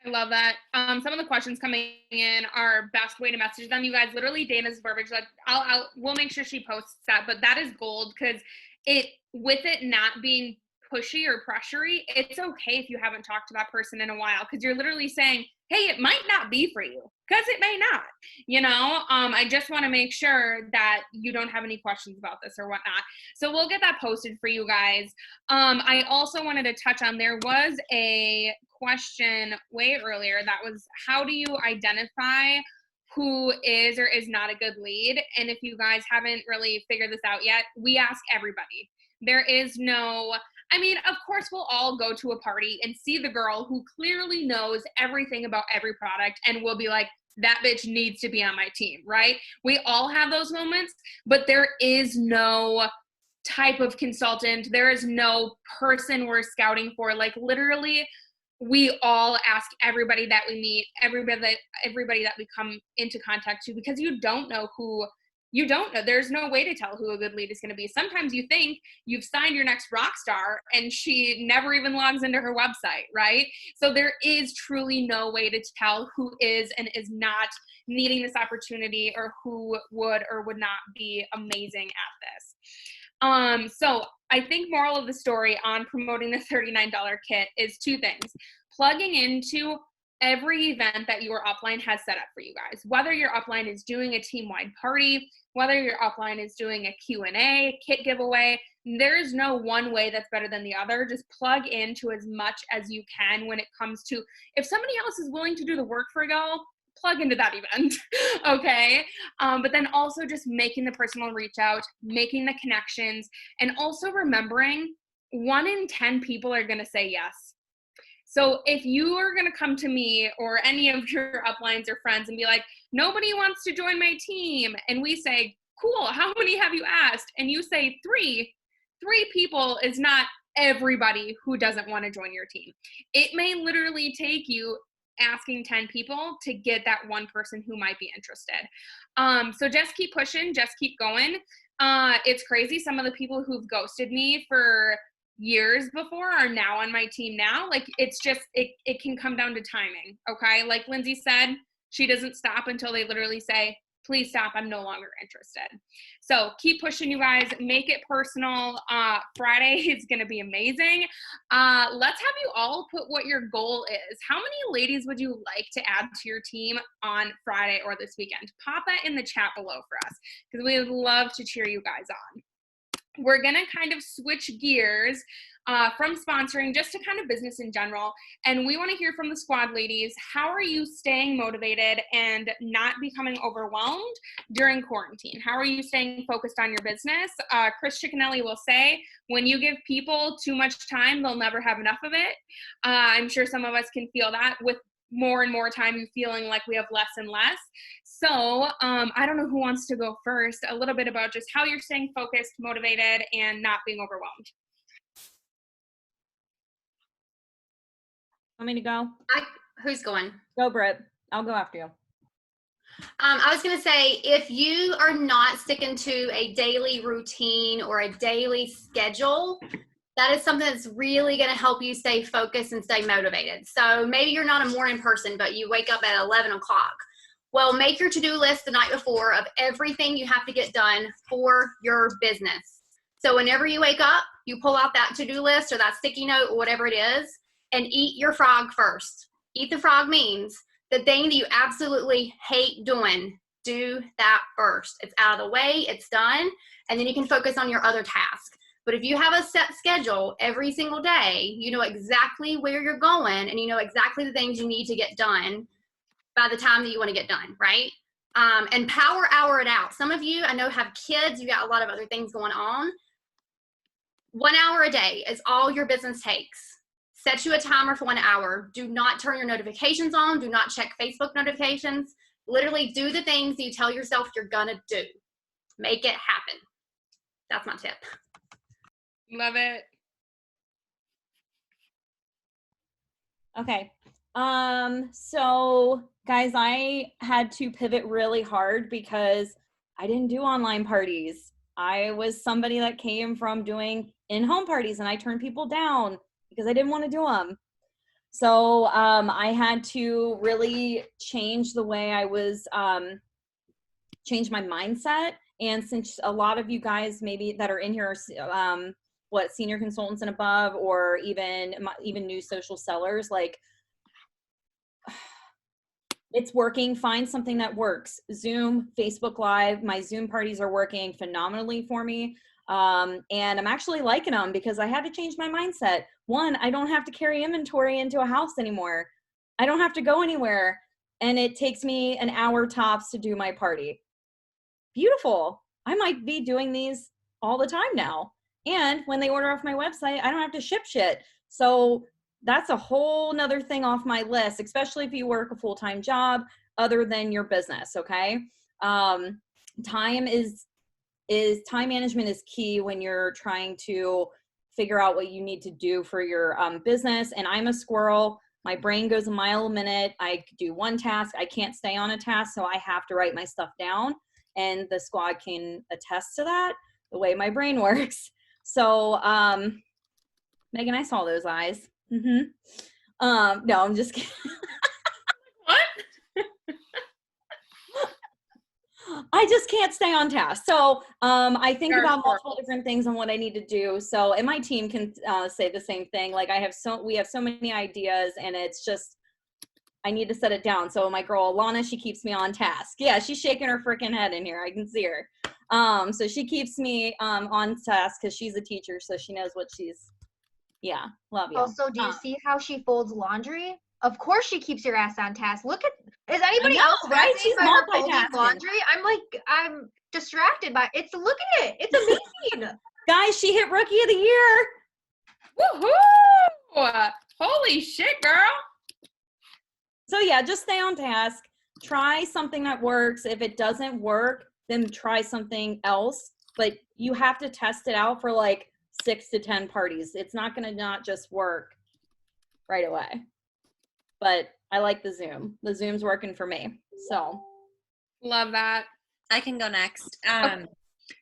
I love that. Some of the questions coming in are best way to message them. You guys, literally Dana's verbiage, that we'll make sure she posts that, but that is gold because with it not being pushy or pressury, it's okay if you haven't talked to that person in a while because you're literally saying, hey, it might not be for you because it may not, I just want to make sure that you don't have any questions about this or whatnot. So we'll get that posted for you guys. I also wanted to touch on, there was a question way earlier that was, how do you identify who is or is not a good lead? And if you guys haven't really figured this out yet, we ask everybody. There is no, of course, we'll all go to a party and see the girl who clearly knows everything about every product and we'll be like, that bitch needs to be on my team, right? We all have those moments, but there is no type of consultant. There is no person we're scouting for. Like literally, we all ask everybody that we meet, everybody that we come into contact to, because you don't know. There's no way to tell who a good lead is going to be. Sometimes you think you've signed your next rock star and she never even logs into her website, right? So there is truly no way to tell who is and is not needing this opportunity or who would or would not be amazing at this. So I think moral of the story on promoting the $39 kit is two things. Plugging into every event that your upline has set up for you guys, whether your upline is doing a team-wide party, whether your upline is doing a Q&A, kit giveaway, there is no one way that's better than the other. Just plug into as much as you can when it comes to, if somebody else is willing to do the work for y'all, plug into that event, okay? But then also just making the personal reach out, making the connections, and also remembering 1 in 10 people are gonna say yes. So if you are going to come to me or any of your uplines or friends and be like, nobody wants to join my team, and we say, cool, how many have you asked? And you say 3 people is not everybody who doesn't want to join your team. It may literally take you asking 10 people to get that one person who might be interested. So just keep pushing, just keep going. It's crazy. Some of the people who've ghosted me for years before are now on my team now. Like it's just, it can come down to timing. Okay. Like Lindsay said, she doesn't stop until they literally say, please stop. I'm no longer interested. So keep pushing, you guys. Make it personal. Friday is going to be amazing. Let's have you all put what your goal is. How many ladies would you like to add to your team on Friday or this weekend? Pop that in the chat below for us, because we would love to cheer you guys on. We're going to kind of switch gears from sponsoring just to kind of business in general. And we want to hear from the squad ladies. How are you staying motivated and not becoming overwhelmed during quarantine? How are you staying focused on your business? Chris Ciccanelli will say, when you give people too much time, they'll never have enough of it. I'm sure some of us can feel that with more and more time, you feeling like we have less and less. So I don't know who wants to go first, a little bit about just how you're staying focused, motivated, and not being overwhelmed. Want me to go? Who's going? Go, Britt. I'll go after you. I was going to say, if you are not sticking to a daily routine or a daily schedule, that is something that's really going to help you stay focused and stay motivated. So maybe you're not a morning person, but you wake up at 11 o'clock. Well, make your to-do list the night before of everything you have to get done for your business. So whenever you wake up, you pull out that to-do list or that sticky note or whatever it is, and eat your frog first. Eat the frog means the thing that you absolutely hate doing, do that first. It's out of the way, it's done, and then you can focus on your other task. But if you have a set schedule every single day, you know exactly where you're going and you know exactly the things you need to get done by the time that you want to get done, right? And power hour it out. Some of you, I know, have kids, you got a lot of other things going on. 1 hour a day is all your business takes. Set you a timer for 1 hour. Do not turn your notifications on. Do not check Facebook notifications. Literally do the things that you tell yourself you're gonna do. Make it happen. That's my tip. Love it. Okay. So guys, I had to pivot really hard because I didn't do online parties. I was somebody that came from doing in-home parties and I turned people down because I didn't want to do them. So I had to really change the way I was, change my mindset. And since a lot of you guys maybe that are in here are senior consultants and above, or even new social sellers, like, it's working. Find something that works. Zoom, Facebook Live, my Zoom parties are working phenomenally for me. And I'm actually liking them because I had to change my mindset. One, I don't have to carry inventory into a house anymore. I don't have to go anywhere. And it takes me an hour tops to do my party. Beautiful. I might be doing these all the time now. And when they order off my website, I don't have to ship shit. So that's a whole nother thing off my list, especially if you work a full-time job other than your business, okay? Time management is key when you're trying to figure out what you need to do for your business. And I'm a squirrel. My brain goes a mile a minute. I do one task. I can't stay on a task, so I have to write my stuff down. And the squad can attest to that, the way my brain works. So, Megan, I saw those eyes. No, I'm just kidding. What? I just can't stay on task. So I think about multiple different things on what I need to do. So, and my team can say the same thing. Like we have so many ideas, and it's just, I need to set it down. So my girl Alana, she keeps me on task. Yeah, she's shaking her freaking head in here. I can see her. So she keeps me on task because she's a teacher, so she knows what she's. Yeah, love you. Also, do you see how she folds laundry? Of course she keeps your ass on task. Look at, is anybody else right? She's by her folding multitasking. laundry? I'm distracted by it's. Look at it. It's amazing. Guys, she hit Rookie of the Year. Woohoo! Holy shit, girl. So yeah, just stay on task. Try something that works. If it doesn't work, then try something else. But you have to test it out for like 6 to 10 parties. It's not going to not just work right away. But I like the Zoom. The Zoom's working for me. So Love that. I can go next.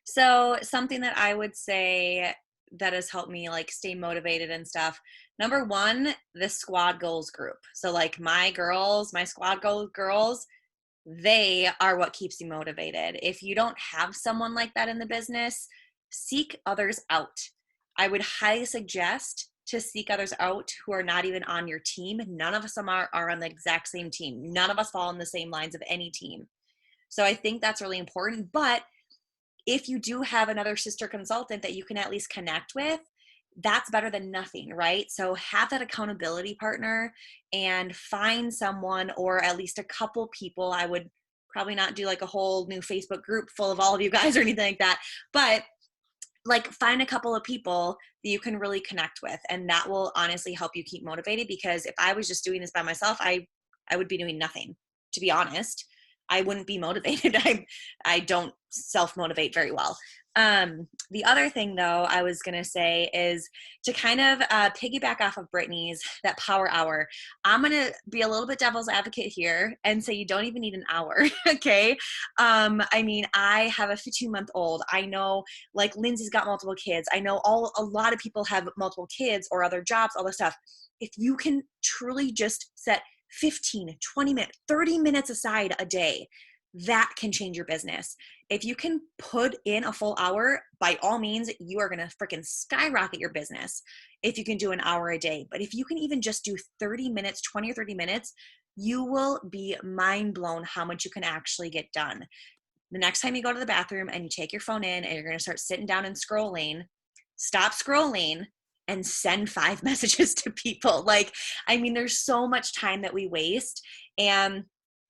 So something that I would say that has helped me like stay motivated and stuff. Number one, the squad goals group. So like my squad goals girls, they are what keeps you motivated. If you don't have someone like that in the business, seek others out. I would highly suggest to seek others out who are not even on your team. None of us are on the exact same team. None of us fall in the same lines of any team. So I think that's really important. But if you do have another sister consultant that you can at least connect with, that's better than nothing, right? So have that accountability partner and find someone, or at least a couple people. I would probably not do like a whole new Facebook group full of all of you guys or anything like that, but like find a couple of people that you can really connect with, and that will honestly help you keep motivated. Because if I was just doing this by myself, I would be doing nothing, to be honest. I wouldn't be motivated. I don't self-motivate very well. The other thing though, I was going to say is to kind of piggyback off of Brittany's, that power hour. I'm going to be a little bit devil's advocate here and say you don't even need an hour. Okay. I mean, I have a 15-month-old. I know like Lindsay's got multiple kids. I know a lot of people have multiple kids or other jobs, all this stuff. If you can truly just set 15, 20 minutes, 30 minutes aside a day, that can change your business. If you can put in a full hour, by all means, you are going to freaking skyrocket your business if you can do an hour a day. But if you can even just do 30 minutes, 20 or 30 minutes, you will be mind blown how much you can actually get done. The next time you go to the bathroom and you take your phone in and you're going to start sitting down and scrolling, stop scrolling and send 5 messages to people. Like, I mean, there's so much time that we waste. And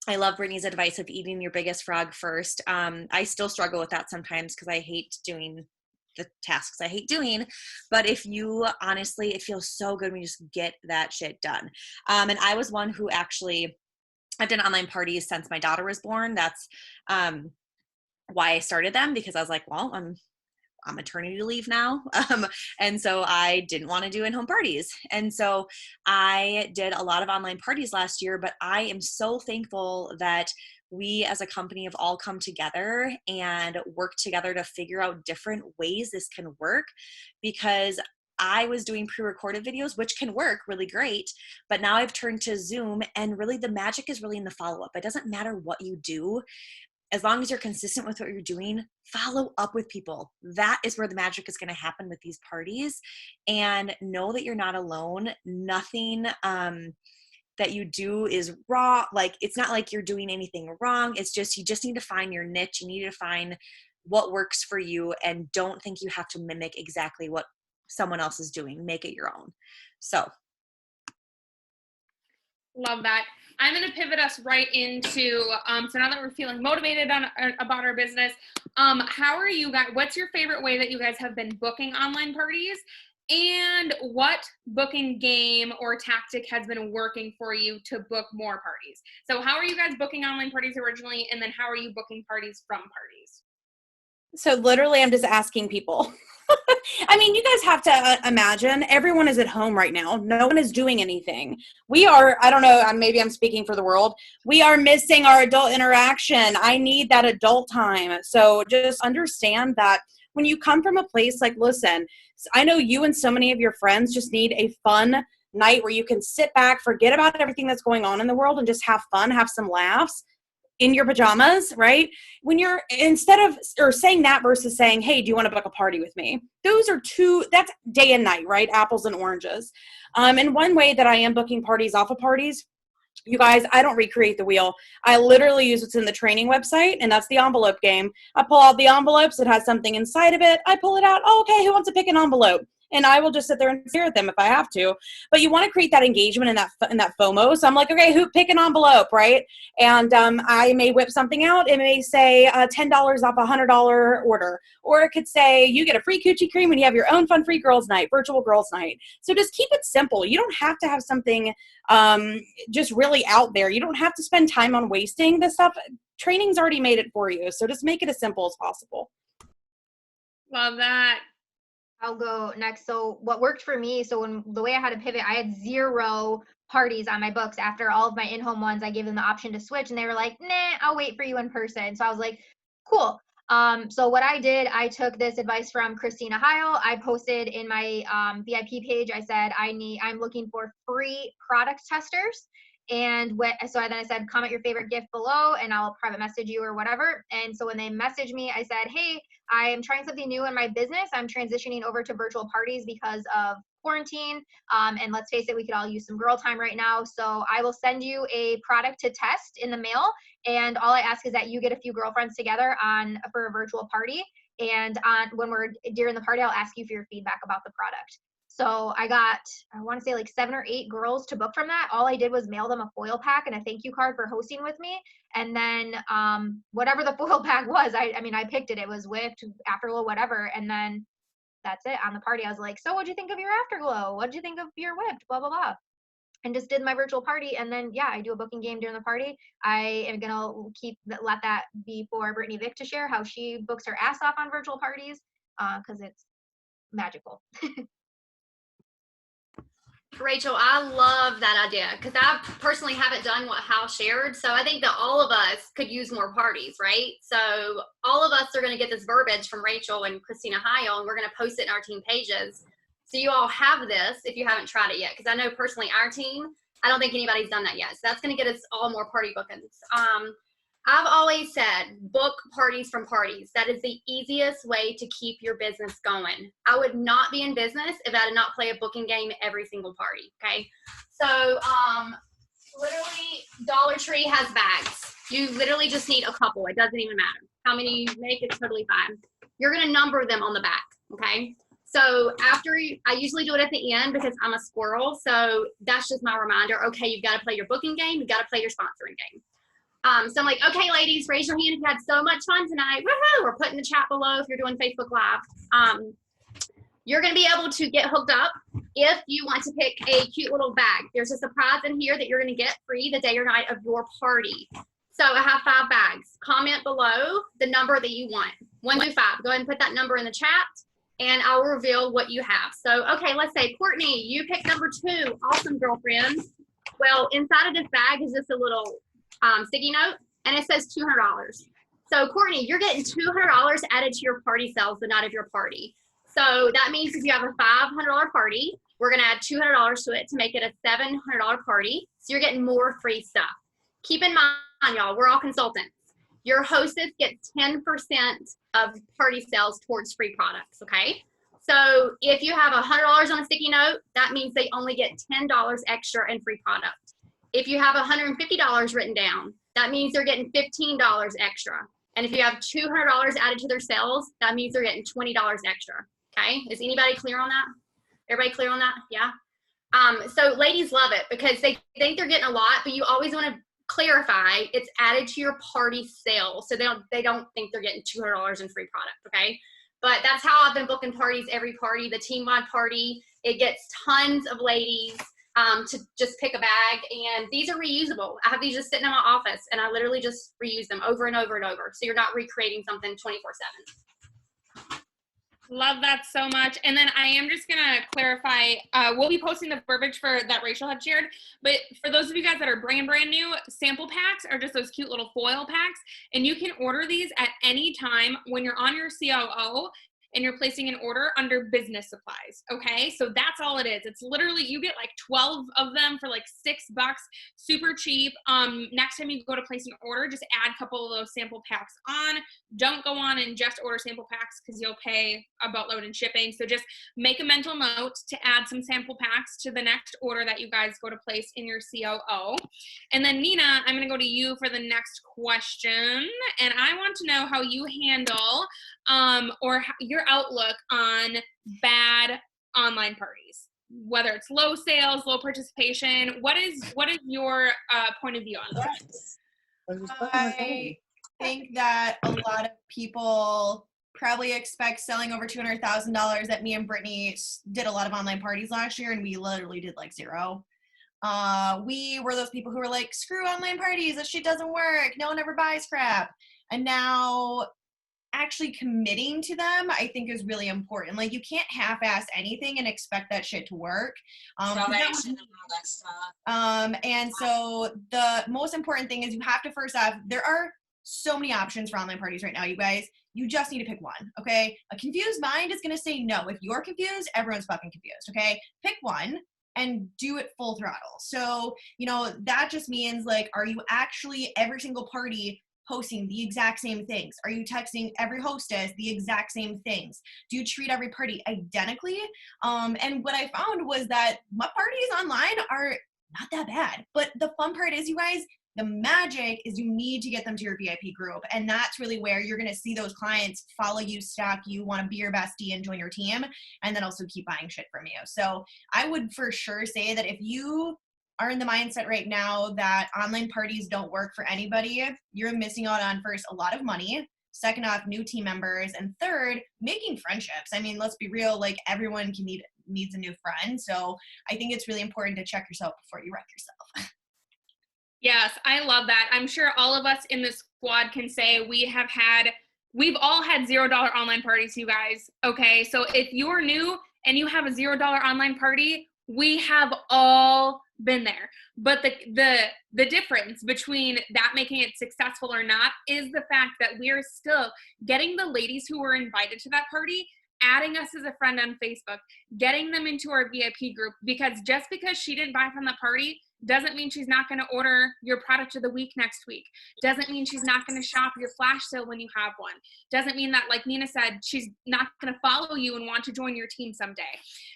I love Brittany's advice of eating your biggest frog first. I still struggle with that sometimes because I hate doing the tasks I hate doing. But if you honestly, it feels so good when you just get that shit done. And I was one who actually, I've done online parties since my daughter was born. That's why I started them, because I was like, well, I'm maternity leave now. And so I didn't want to do in-home parties. And so I did a lot of online parties last year, but I am so thankful that we as a company have all come together and worked together to figure out different ways this can work, because I was doing pre-recorded videos, which can work really great, but now I've turned to Zoom, and really the magic is really in the follow-up. It doesn't matter what you do. As long as you're consistent with what you're doing, follow up with people. That is where the magic is going to happen with these parties. And know that you're not alone. Nothing that you do is wrong. Like, it's not like you're doing anything wrong. It's just, you just need to find your niche. You need to find what works for you, and don't think you have to mimic exactly what someone else is doing. Make it your own. So. Love that. I'm going to pivot us right into, so now that we're feeling motivated about our business, how are you guys, what's your favorite way that you guys have been booking online parties? And what booking game or tactic has been working for you to book more parties? So how are you guys booking online parties originally? And then how are you booking parties from parties? So literally, I'm just asking people. I mean, you guys have to imagine everyone is at home right now. No one is doing anything. We are, I don't know, maybe I'm speaking for the world. We are missing our adult interaction. I need that adult time. So just understand that when you come from a place like, listen, I know you and so many of your friends just need a fun night where you can sit back, forget about everything that's going on in the world, and just have fun, have some laughs in your pajamas, right? When you're, instead of, or saying that versus saying, hey, do you want to book a party with me? Those are two, that's day and night, right? Apples and oranges. And one way that I am booking parties off of parties, you guys, I don't recreate the wheel. I literally use what's in the training website, and that's the envelope game. I pull out the envelopes. It has something inside of it. I pull it out. Oh, okay, who wants to pick an envelope? And I will just sit there and stare at them if I have to. But you want to create that engagement and that FOMO. So I'm like, okay, who pick an envelope, right? And I may whip something out. It may say $10 off a $100 order. Or it could say you get a free coochie cream when you have your own fun free girls night, virtual girls night. So just keep it simple. You don't have to have something just really out there. You don't have to spend time on wasting this stuff. Training's already made it for you. So just make it as simple as possible. Love that. I'll go next. So what worked for me, so when the way I had to pivot, I had 0 parties on my books. After all of my in-home ones, I gave them the option to switch, and they were like, nah, I'll wait for you in person. So I was like, cool. So what I did, I took this advice from Christina Heil. I posted in my VIP page, I said, I'm looking for free product testers. And then I said, comment your favorite gift below and I'll private message you or whatever. And so when they messaged me, I said, hey, I am trying something new in my business. I'm transitioning over to virtual parties because of quarantine. And let's face it, we could all use some girl time right now. So I will send you a product to test in the mail. And all I ask is that you get a few girlfriends together for a virtual party. And during the party, I'll ask you for your feedback about the product. So I got, I want to say like 7 or 8 girls to book from that. All I did was mail them a foil pack and a thank you card for hosting with me. And then whatever the foil pack was, I picked it. It was whipped, afterglow, whatever. And then that's it. On the party, I was like, so what'd you think of your afterglow? What'd you think of your whipped? Blah, blah, blah. And just did my virtual party. And then, yeah, I do a booking game during the party. I am going to let that be for Brittany Vick to share how she books her ass off on virtual parties because it's magical. Rachel, I love that idea because I personally haven't done what Hal shared. So I think that all of us could use more parties, right? So all of us are going to get this verbiage from Rachel and Christina Heil, and we're going to post it in our team pages. So you all have this if you haven't tried it yet. Because I know personally our team, I don't think anybody's done that yet. So that's going to get us all more party bookings. I've always said book parties from parties. That is the easiest way to keep your business going. I would not be in business if I did not play a booking game every single party, okay? So literally Dollar Tree has bags. You literally just need a couple. It doesn't even matter. How many you make, it's totally fine. You're gonna number them on the back, okay? So I usually do it at the end because I'm a squirrel. So that's just my reminder. Okay, you've got to play your booking game. You've got to play your sponsoring game. So I'm like, okay, ladies, raise your hand if you had so much fun tonight. Woohoo! Or put in the chat below if you're doing Facebook Live. You're going to be able to get hooked up if you want to pick a cute little bag. There's a surprise in here that you're going to get free the day or night of your party. So I have 5 bags. Comment below the number that you want. 1 through 5. Go ahead and put that number in the chat, and I'll reveal what you have. So, okay, let's say, Courtney, you picked number 2. Awesome, girlfriend. Well, inside of this bag is just a little sticky note, and it says $200. So Courtney, you're getting $200 added to your party sales the night of your party. So that means if you have a $500 party, we're going to add $200 to it to make it a $700 party. So you're getting more free stuff. Keep in mind, y'all, we're all consultants. Your hostess gets 10% of party sales towards free products, okay? So if you have $100 on a sticky note, that means they only get $10 extra in free product. If you have $150 written down, that means they're getting $15 extra. And if you have $200 added to their sales, that means they're getting $20 extra. Okay, is anybody clear on that? Everybody clear on that? Yeah. So ladies love it because they think they're getting a lot, but you always want to clarify it's added to your party sales, so they don't think they're getting $200 in free product. Okay, but that's how I've been booking parties. Every party, the team-wide party, it gets tons of ladies to just pick a bag, and these are reusable. I have these just sitting in my office, and I literally just reuse them over and over and over. So you're not recreating something 24/7. Love that so much. And then I am just gonna clarify, we'll be posting the verbiage that Rachel had shared, but for those of you guys that are brand new, sample packs are just those cute little foil packs, and you can order these at any time when you're on your COO and you're placing an order under business supplies, okay? So that's all it is. It's literally, you get like 12 of them for like $6, super cheap. Next time you go to place an order, just add a couple of those sample packs on. Don't go on and just order sample packs because you'll pay a boatload in shipping. So just make a mental note to add some sample packs to the next order that you guys go to place in your COO. And then Nina, I'm gonna go to you for the next question. And I want to know how you handle or your outlook on bad online parties, whether it's low sales, low participation. What is your point of view on that? I think that a lot of people probably expect selling over $200,000 that me and Brittany did a lot of online parties last year, and we literally did like 0. We were those people who were like, screw online parties, this shit doesn't work, no one ever buys crap. And now actually committing to them, I think, is really important. Like, you can't half-ass anything and expect that shit to work. And so the most important thing is you have to, first off, there are so many options for online parties right now, you guys. You just need to pick one, okay? A confused mind is going to say no. If you're confused, everyone's fucking confused, okay? Pick one. and do it full throttle. So, you know, that just means like, are you actually every single party posting the exact same things? Are you texting every hostess the exact same things? Do you treat every party identically? And what I found was that my parties online are not that bad. But the fun part is, you guys, the magic is you need to get them to your VIP group. And that's really where you're going to see those clients follow you, stalk you, want to be your bestie and join your team, and then also keep buying shit from you. So I would for sure say that if you are in the mindset right now that online parties don't work for anybody, you're missing out on, first, a lot of money, second off, new team members, and third, making friendships. I mean, let's be real, like everyone needs a new friend. So I think it's really important to check yourself before you wreck yourself. Yes, I love that. I'm sure all of us in the squad can say we've all had $0 online parties, you guys. Okay, so if you're new and you have a $0 online party, we have all been there. But the difference between that making it successful or not is the fact that we're still getting the ladies who were invited to that party, adding us as a friend on Facebook, getting them into our VIP group, because just because she didn't buy from the party doesn't mean she's not going to order your product of the week next week. Doesn't mean she's not going to shop your flash sale when you have one. Doesn't mean that, like Nina said, she's not going to follow you and want to join your team someday.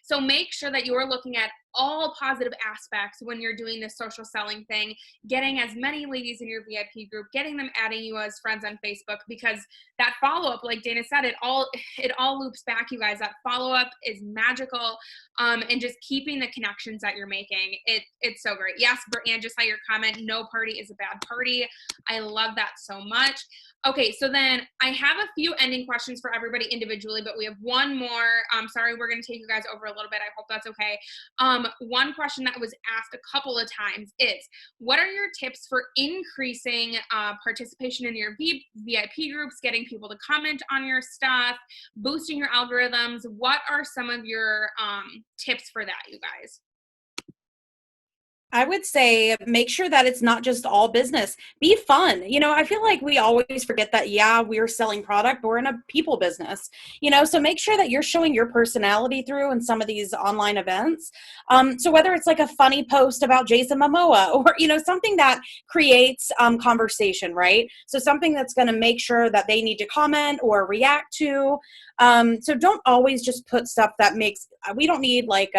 So make sure that you're looking at all positive aspects when you're doing this social selling thing, getting as many ladies in your VIP group, getting them adding you as friends on Facebook, because that follow-up, like Dana said, it all loops back, you guys. That follow-up is magical, and just keeping the connections that you're making. It's so great. Yes, Brittany, I just saw your comment. No party is a bad party. I love that so much. Okay, so then I have a few ending questions for everybody individually, but we have one more. Sorry, we're going to take you guys over a little bit. I hope that's okay. One question that was asked a couple of times is, what are your tips for increasing participation in your VIP groups, getting people to comment on your stuff, boosting your algorithms? What are some of your tips for that, you guys? I would say make sure that it's not just all business. Be fun. You know, I feel like we always forget that, yeah, we're selling product, but we're in a people business, you know, so make sure that you're showing your personality through in some of these online events. So whether it's like a funny post about Jason Momoa or, you know, something that creates conversation, right? So something that's going to make sure that they need to comment or react to. So don't always just put stuff that we don't need like,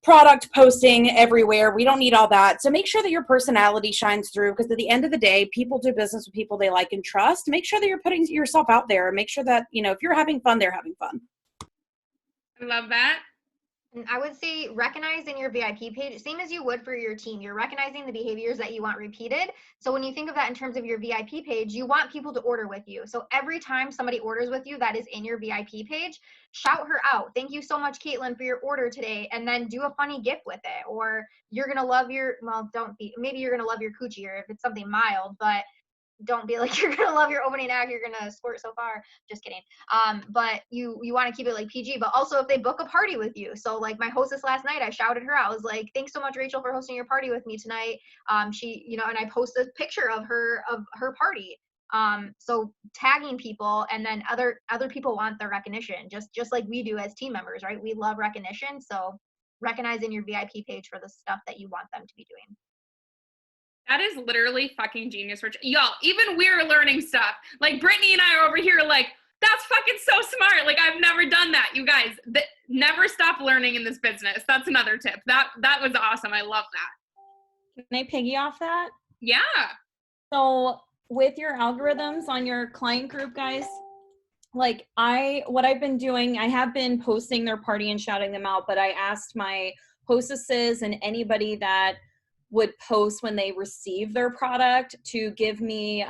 product posting everywhere. We don't need all that. So make sure that your personality shines through, because at the end of the day, people do business with people they like and trust. Make sure that you're putting yourself out there. Make sure that, you know, if you're having fun, they're having fun. I love that. And I would say recognize in your VIP page, same as you would for your team, you're recognizing the behaviors that you want repeated. So when you think of that in terms of your VIP page, you want people to order with you. So every time somebody orders with you that is in your VIP page, shout her out. Thank you so much, Caitlin, for your order today. And then do a funny gift with it. Or you're going to love maybe you're going to love your coochie, or if it's something mild, but don't be like, you're gonna love your opening act, you're gonna squirt so far. Just kidding. But you want to keep it like PG, but also if they book a party with you. So like my hostess last night, I shouted her out. I was like, thanks so much, Rachel, for hosting your party with me tonight. She, you know, and I posted a picture of her party. So tagging people, and then other people want their recognition, just like we do as team members, right? We love recognition. So recognizing your VIP page for the stuff that you want them to be doing. That is literally fucking genius, Rich. Y'all, even we're learning stuff. Like Brittany and I are over here like, that's fucking so smart. Like I've never done that. You guys, never stop learning in this business. That's another tip. That was awesome. I love that. Can I piggy off that? Yeah. So with your algorithms on your client group, guys, like what I've been doing, I have been posting their party and shouting them out, but I asked my hostesses and anybody that would post when they receive their product to give me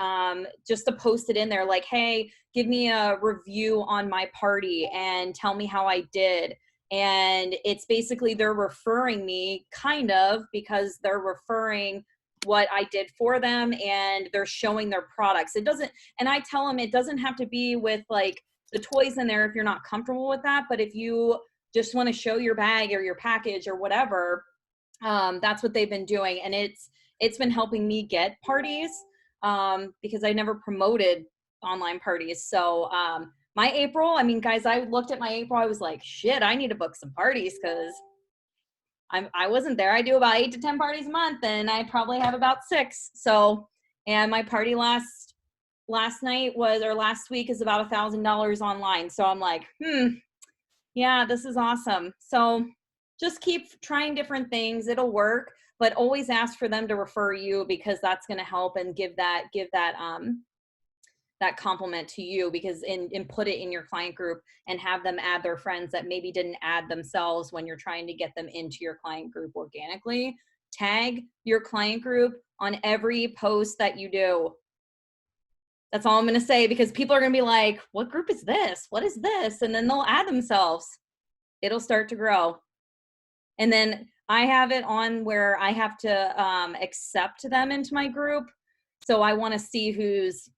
just to post it in there like, hey, give me a review on my party and tell me how I did. And it's basically they're referring me kind of, because they're referring what I did for them and they're showing their products. And I tell them it doesn't have to be with like the toys in there if you're not comfortable with that, but if you just want to show your bag or your package or whatever, that's what they've been doing. And it's been helping me get parties because I never promoted online parties. So my April, I mean, guys, I looked at my April, I was like, shit, I need to book some parties, because I wasn't there. I do about 8 to 10 parties a month, and I probably have about 6. So, and my party last week is about $1,000 online. So I'm like, yeah, this is awesome. So just keep trying different things. It'll work, but always ask for them to refer you, because that's going to help and give that compliment to you, because and put it in your client group and have them add their friends that maybe didn't add themselves when you're trying to get them into your client group organically. Tag your client group on every post that you do. That's all I'm going to say, because people are going to be like, what group is this? What is this? And then they'll add themselves. It'll start to grow. And then I have it on where I have to accept them into my group. So I want to see who's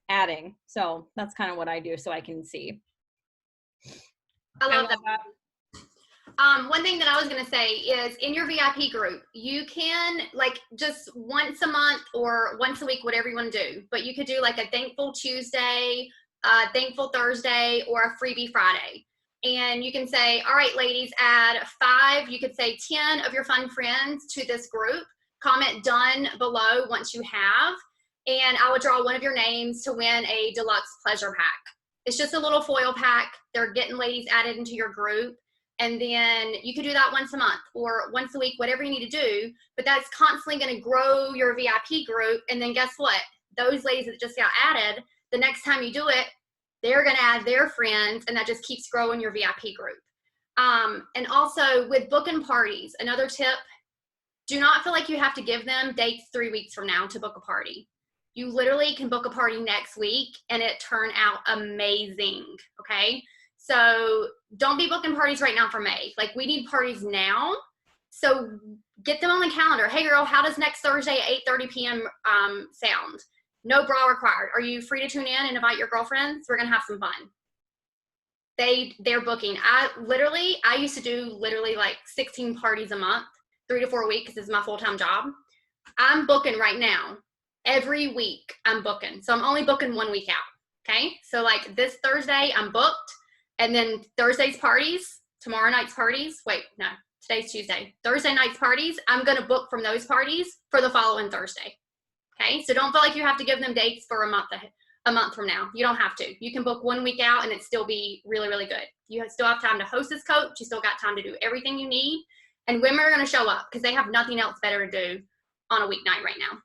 adding. So that's kind of what I do, so I can see. I love that. One thing that I was going to say is, in your VIP group, you can, like, just once a month or once a week, whatever you want to do, but you could do like a Thankful Tuesday, Thankful Thursday, or a Freebie Friday. And you can say, all right, ladies, add 5, you could say 10 of your fun friends to this group. Comment done below once you have, and I would draw one of your names to win a deluxe pleasure pack. It's just a little foil pack. They're getting ladies added into your group. And then you could do that once a month or once a week, whatever you need to do. But that's constantly going to grow your VIP group. And then guess what? Those ladies that just got added, the next time you do it, they're going to add their friends, and that just keeps growing your VIP group. And also with booking parties, another tip, do not feel like you have to give them dates 3 weeks from now to book a party. You literally can book a party next week and it turn out amazing, okay? So don't be booking parties right now for May. Like, we need parties now. So get them on the calendar. Hey girl, how does next Thursday at 8:30 p.m. Sound? No bra required. Are you free to tune in and invite your girlfriends? We're gonna have some fun. They're booking. I used to do literally like 16 parties a month, 3 to 4 weeks, because this is my full-time job. I'm booking right now. Every week I'm booking. So I'm only booking 1 week out. Okay. So like this Thursday I'm booked, and then Thursday's parties, tomorrow night's parties. Wait, no, today's Tuesday. Thursday night's parties, I'm going to book from those parties for the following Thursday. Okay. So don't feel like you have to give them dates for a month from now. You don't have to. You can book 1 week out and it still be really, really good. You still have time to host this coach. You still got time to do everything you need. And women are going to show up because they have nothing else better to do on a weeknight right now.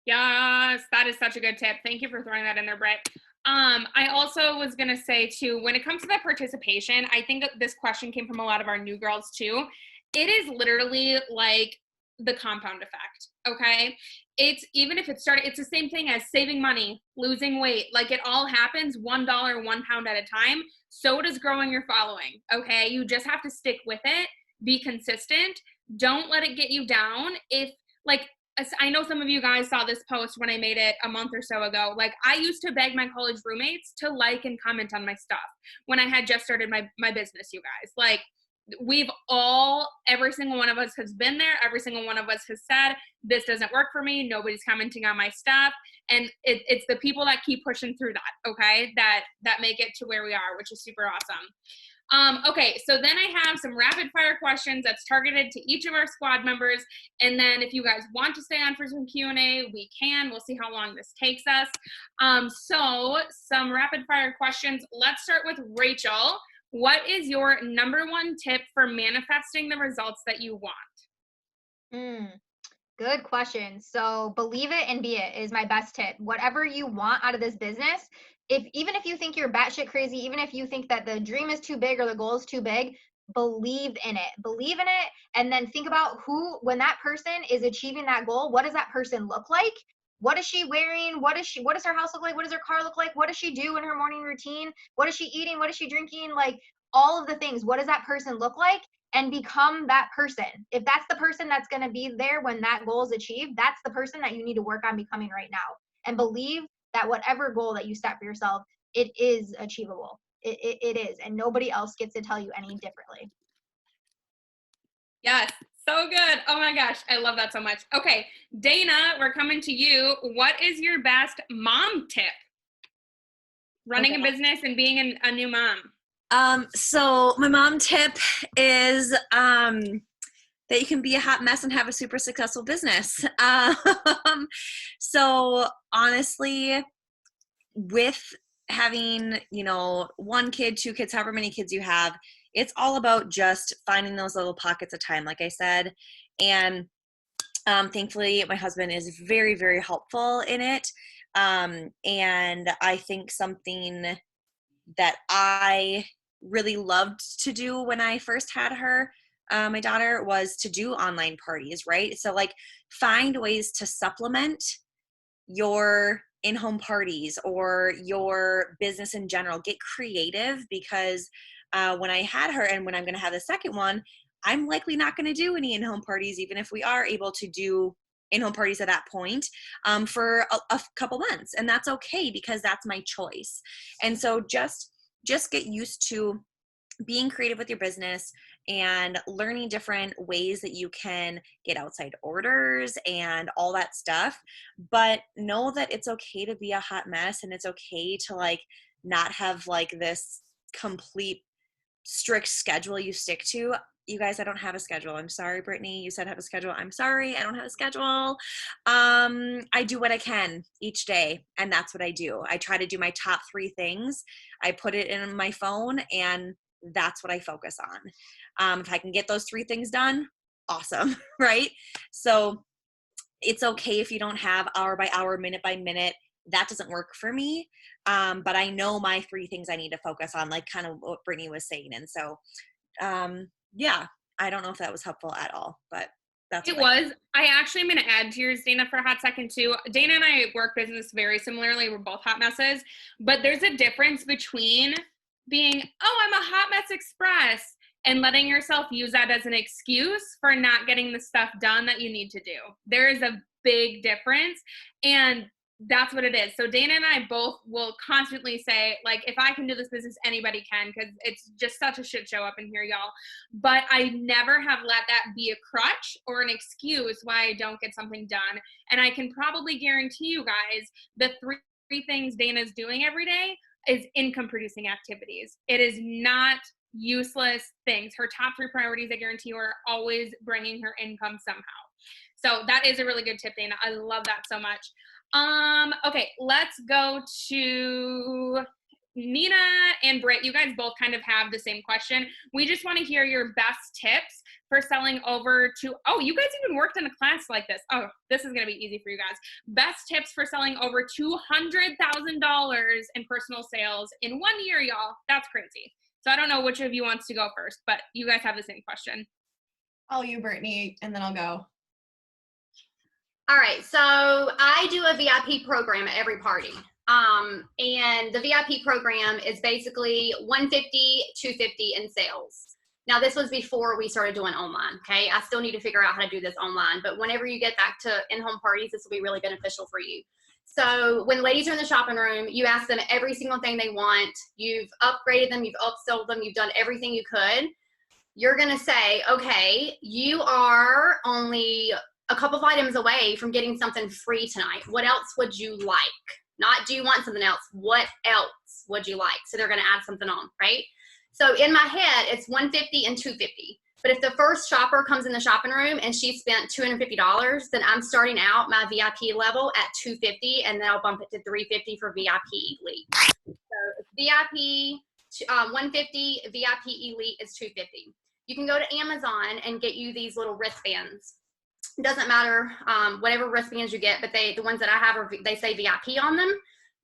Yes, that is such a good tip. Thank you for throwing that in there, Britt. I also was going to say too, when it comes to that participation, I think that this question came from a lot of our new girls too. It is literally like the compound effect. Okay. It's, even if it started, it's the same thing as saving money, losing weight. Like, it all happens $1, £1 at a time. So does growing your following. Okay. You just have to stick with it. Be consistent. Don't let it get you down. If, like, I know some of you guys saw this post when I made it a month or so ago. Like, I used to beg my college roommates to like and comment on my stuff when I had just started my business, you guys. Like, every single one of us has been there. Every single one of us has said, this doesn't work for me. Nobody's commenting on my stuff. And it's the people that keep pushing through that, okay, that make it to where we are, which is super awesome. Okay, so then I have some rapid fire questions that's targeted to each of our squad members. And then if you guys want to stay on for some Q&A, we can. We'll see how long this takes us. So some rapid fire questions. Let's start with Rachel. What is your #1 tip for manifesting the results that you want? Good question. So believe it and be it is my best tip. Whatever you want out of this business, even if you think you're batshit crazy, even if you think that the dream is too big or the goal is too big, believe in it, and then think about when that person is achieving that goal, what does that person look like? What is she wearing? What does her house look like? What does her car look like? What does she do in her morning routine? What is she eating? What is she drinking? Like, all of the things. What does that person look like? And become that person. If that's the person that's going to be there when that goal is achieved, that's the person that you need to work on becoming right now. And believe that whatever goal that you set for yourself, it is achievable. It is. And nobody else gets to tell you any differently. Yes. So good. Oh my gosh. I love that so much. Okay. Dana, we're coming to you. What is your best mom tip? Running a business and being a new mom. So my mom tip is that you can be a hot mess and have a super successful business. So honestly, with having, you know, 1 kid, 2 kids, however many kids you have, it's all about just finding those little pockets of time, like I said. And thankfully, my husband is very, very helpful in it. And I think something that I really loved to do when I first had her, my daughter, was to do online parties, right? So like find ways to supplement your in-home parties or your business in general. Get creative, because when I had her and when I'm going to have the second one, I'm likely not going to do any in-home parties, even if we are able to do in-home parties at that point for a couple months. And that's okay, because that's my choice. And so just get used to being creative with your business and learning different ways that you can get outside orders and all that stuff. But know that it's okay to be a hot mess, and it's okay to like not have like this complete strict schedule you stick to. You guys, I don't have a schedule. I'm sorry, Brittany. You said have a schedule. I'm sorry, I don't have a schedule. I do what I can each day, and that's what I do. I try to do my top 3 things. I put it in my phone, and that's what I focus on. If I can get those 3 things done, awesome, right? So it's okay if you don't have hour by hour, minute by minute. That doesn't work for me. But I know my 3 things I need to focus on, like kind of what Brittany was saying. And so, yeah, I don't know if that was helpful at all, but that's it was. I actually am going to add to yours, Dana, for a hot second too. Dana and I work business very similarly. We're both hot messes, but there's a difference between being, oh, I'm a hot mess express, and letting yourself use that as an excuse for not getting the stuff done that you need to do. There is a big difference, and that's what it is. So Dana and I both will constantly say, like, if I can do this business, anybody can, because it's just such a shit show up in here, y'all. But I never have let that be a crutch or an excuse why I don't get something done. And I can probably guarantee you guys the 3 things Dana's doing every day is income producing activities. It is not useless things. Her top 3 priorities, I guarantee you, are always bringing her income somehow. So that is a really good tip, Dana. I love that so much. Okay, let's go to Nina and Britt. You guys both kind of have the same question. We just want to hear your best tips for selling over to, oh, you guys even worked in a class like this. Oh, this is going to be easy for you guys. Best tips for selling over $200,000 in personal sales in 1 year, y'all. That's crazy. So I don't know which of you wants to go first, but you guys have the same question. I'll you, Brittany, and then I'll go. All right, so I do a VIP program at every party. And the VIP program is basically $150, $250 in sales. Now, this was before we started doing online, okay? I still need to figure out how to do this online, but whenever you get back to in-home parties, this will be really beneficial for you. So when ladies are in the shopping room, you ask them every single thing they want. You've upgraded them, you've upsold them, you've done everything you could. You're gonna say, okay, you are only a couple of items away from getting something free tonight. What else would you like? Not do you want something else? What else would you like? So they're gonna add something on, right? So in my head, it's $150 and $250. But if the first shopper comes in the shopping room and she spent $250, then I'm starting out my VIP level at $250, and then I'll bump it to $350 for VIP Elite. So VIP $150, VIP Elite is $250. You can go to Amazon and get you these little wristbands. It doesn't matter whatever wristbands you get, but the ones that I have they say VIP on them.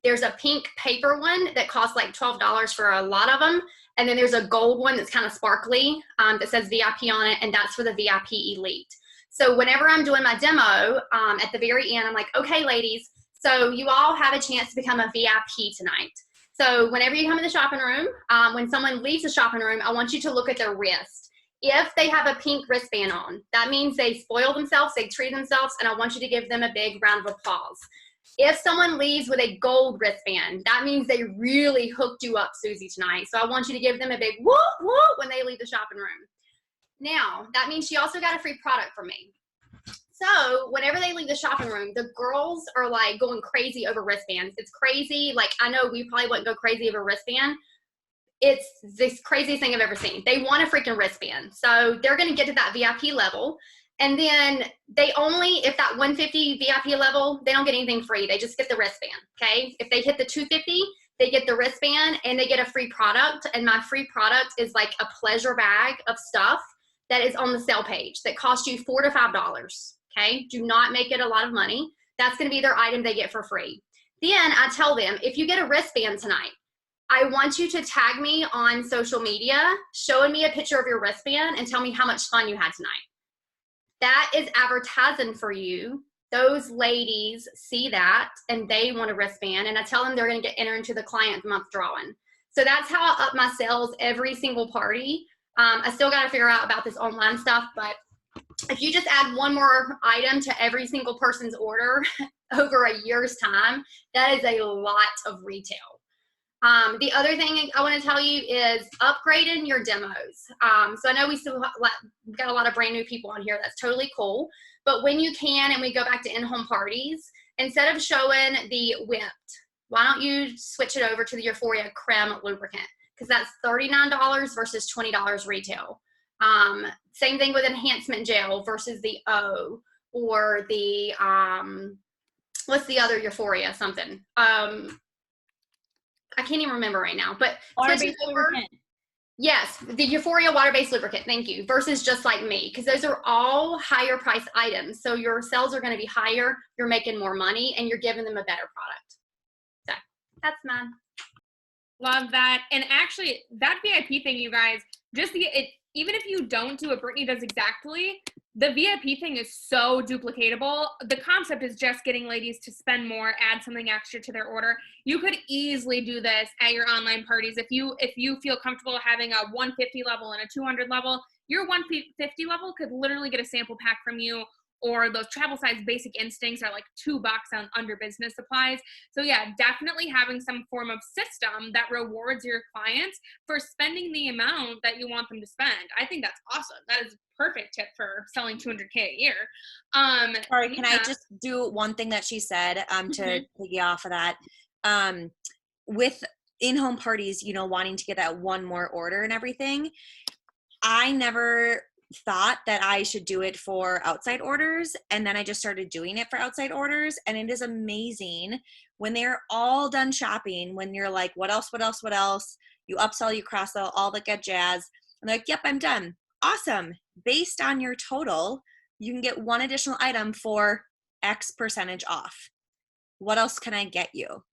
There's a pink paper one that costs like $12 for a lot of them. And then there's a gold one that's kind of sparkly that says VIP on it, and that's for the VIP Elite. So whenever I'm doing my demo, at the very end, I'm like, okay, ladies, so you all have a chance to become a VIP tonight. So whenever you come in the shopping room, when someone leaves the shopping room, I want you to look at their wrist. If they have a pink wristband on, that means they spoil themselves, they treat themselves, and I want you to give them a big round of applause. If someone leaves with a gold wristband, that means they really hooked you up, Susie, tonight. So I want you to give them a big whoop, whoop when they leave the shopping room. Now, that means she also got a free product from me. So whenever they leave the shopping room, the girls are like going crazy over wristbands. It's crazy. Like, I know we probably wouldn't go crazy over wristband. it's this craziest thing I've ever seen. They want a freaking wristband. So they're going to get to that VIP level. And then they only, if that 150 VIP level, they don't get anything free. They just get the wristband. Okay. If they hit the 250, they get the wristband and they get a free product. And my free product is like a pleasure bag of stuff that is on the sale page that costs you $4 to $5. Okay. Do not make it a lot of money. That's going to be their item they get for free. Then I tell them, if you get a wristband tonight, I want you to tag me on social media, showing me a picture of your wristband and tell me how much fun you had tonight. That is advertising for you. Those ladies see that and they want a wristband, and I tell them they're going to get entered into the client month drawing. So that's how I up my sales every single party. I still got to figure out about this online stuff, but if you just add one more item to every single person's order over a year's time, that is a lot of retail. The other thing I want to tell you is upgrading your demos. So I know we still got a lot of brand new people on here. That's totally cool. But when you can, and we go back to in-home parties, instead of showing the Whipped, why don't you switch it over to the Euphoria Creme lubricant? Because that's $39 versus $20 retail. Same thing with enhancement gel versus the O, or the, what's the other Euphoria something? I can't even remember right now, but Water-based lubricant. Yes, the Euphoria water-based lubricant, thank you, versus Just Like Me, because those are all higher price items. So your sales are going to be higher, you're making more money, and you're giving them a better product. So that's mine. Love that. And actually, that VIP thing, you guys, even if you don't do what Brittany does exactly, the VIP thing is so duplicatable. The concept is just getting ladies to spend more, add something extra to their order. You could easily do this at your online parties. If you feel comfortable having a 150 level and a 200 level, your 150 level could literally get a sample pack from you, or those travel size Basic Instincts are like $2 on under business supplies. So yeah, definitely having some form of system that rewards your clients for spending the amount that you want them to spend. I think that's awesome. That is a perfect tip for selling $200K a year. Sorry, can I just do one thing that she said to piggy off of that? With in-home parties, wanting to get that one more order and everything, I never thought that I should do it for outside orders, and then I just started doing it for outside orders, and it is amazing when they're all done shopping, when you're like, what else, you upsell, you cross-sell, all that good jazz, and they're like, yep, I'm done. Awesome. Based on your total, you can get one additional item for X percentage off. What else can I get you?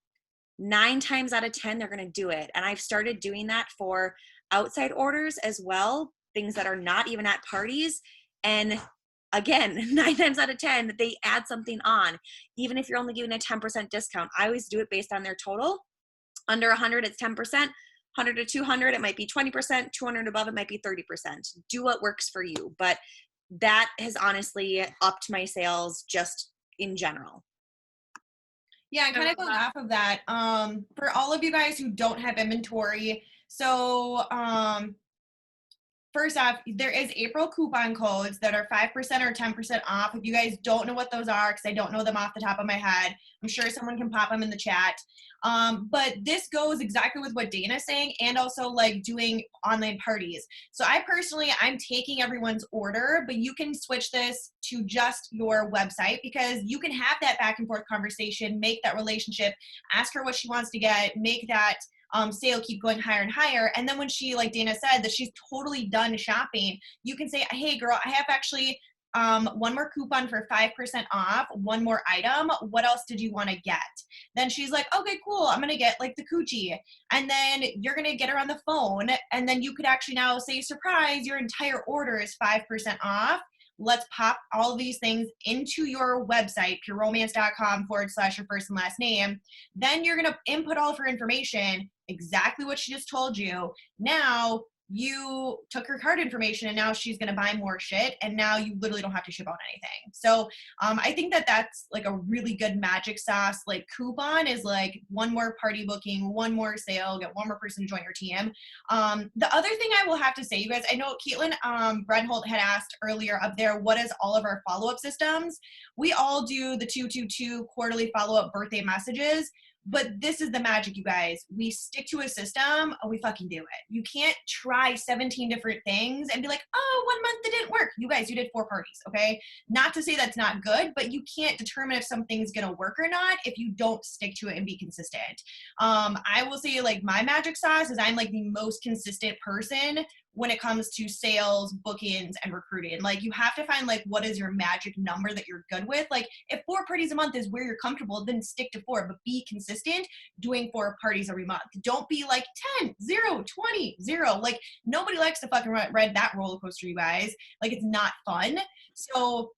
9 times out of 10, they're going to do it, and I've started doing that for outside orders as well, things that are not even at parties. And again, 9 times out of 10, they add something on. Even if you're only giving a 10% discount, I always do it based on their total. Under 100, it's 10%. 100 to 200, it might be 20%. 200 above, it might be 30%. Do what works for you. But that has honestly upped my sales just in general. Yeah, and kind of going off of that, for all of you guys who don't have inventory, so first off, there is April coupon codes that are 5% or 10% off. If you guys don't know what those are, because I don't know them off the top of my head, I'm sure someone can pop them in the chat. But this goes exactly with what Dana's saying, and also like doing online parties. So I'm taking everyone's order, but you can switch this to just your website, because you can have that back and forth conversation, make that relationship, ask her what she wants to get, make that sale keep going higher and higher. And then when she, like Dana said, that she's totally done shopping, you can say, hey girl, I have actually one more coupon for 5% off, one more item. What else did you want to get? Then she's like, okay, cool. I'm going to get like the coochie. And then you're going to get her on the phone. And then you could actually now say, surprise, your entire order is 5% off. Let's pop all these things into your website, pureromance.com/your first and last name. Then you're going to input all of her information, exactly what she just told you. Now you took her card information, and now she's going to buy more shit, and now you literally don't have to ship out anything. So I think that that's like a really good magic sauce. Like coupon is like one more party booking, one more sale, get one more person to join your team. The other thing I will have to say, you guys, I know Caitlin Brenholt had asked earlier up there, what is all of our follow-up systems? We all do the 222 quarterly follow-up birthday messages. But this is the magic, you guys. We stick to a system and we fucking do it. You can't try 17 different things and be like, oh, 1 month it didn't work. You guys, you did 4 parties, okay? Not to say that's not good, but you can't determine if something's gonna work or not if you don't stick to it and be consistent. I will say, like, my magic sauce is I'm like the most consistent person when it comes to sales, bookings, and recruiting. Like, you have to find, like, what is your magic number that you're good with. Like, if 4 parties a month is where you're comfortable, then stick to 4, but be consistent doing 4 parties every month. Don't be like 10, 0, 20, 0. Like, nobody likes to fucking ride that roller coaster, you guys. Like, it's not fun. So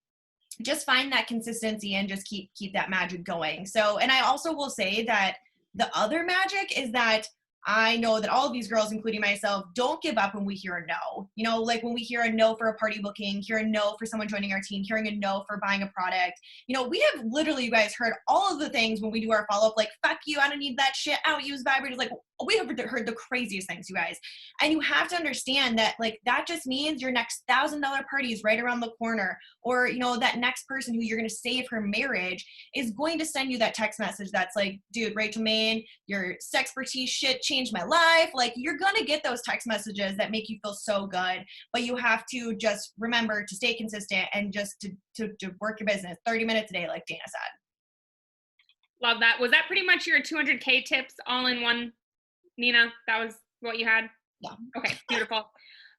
just find that consistency and just keep that magic going. So, and I also will say that the other magic is that I know that all of these girls, including myself, don't give up when we hear a no. You know, like when we hear a no for a party booking, hear a no for someone joining our team, hearing a no for buying a product. You know, we have literally, you guys, heard all of the things when we do our follow-up, like, fuck you, I don't need that shit, I don't use vibrators. Like, we have heard the craziest things, you guys. And you have to understand that, like, that just means your next $1,000 party is right around the corner. Or, you know, that next person who you're going to save her marriage is going to send you that text message that's like, dude, Rachel Maine, your sexpertise shit changed my life. Like, you're going to get those text messages that make you feel so good, but you have to just remember to stay consistent and just to work your business 30 minutes a day, like Dana said. Love that. Was that pretty much your 200K tips all in one, Nina? That was what you had? Yeah. Okay, beautiful.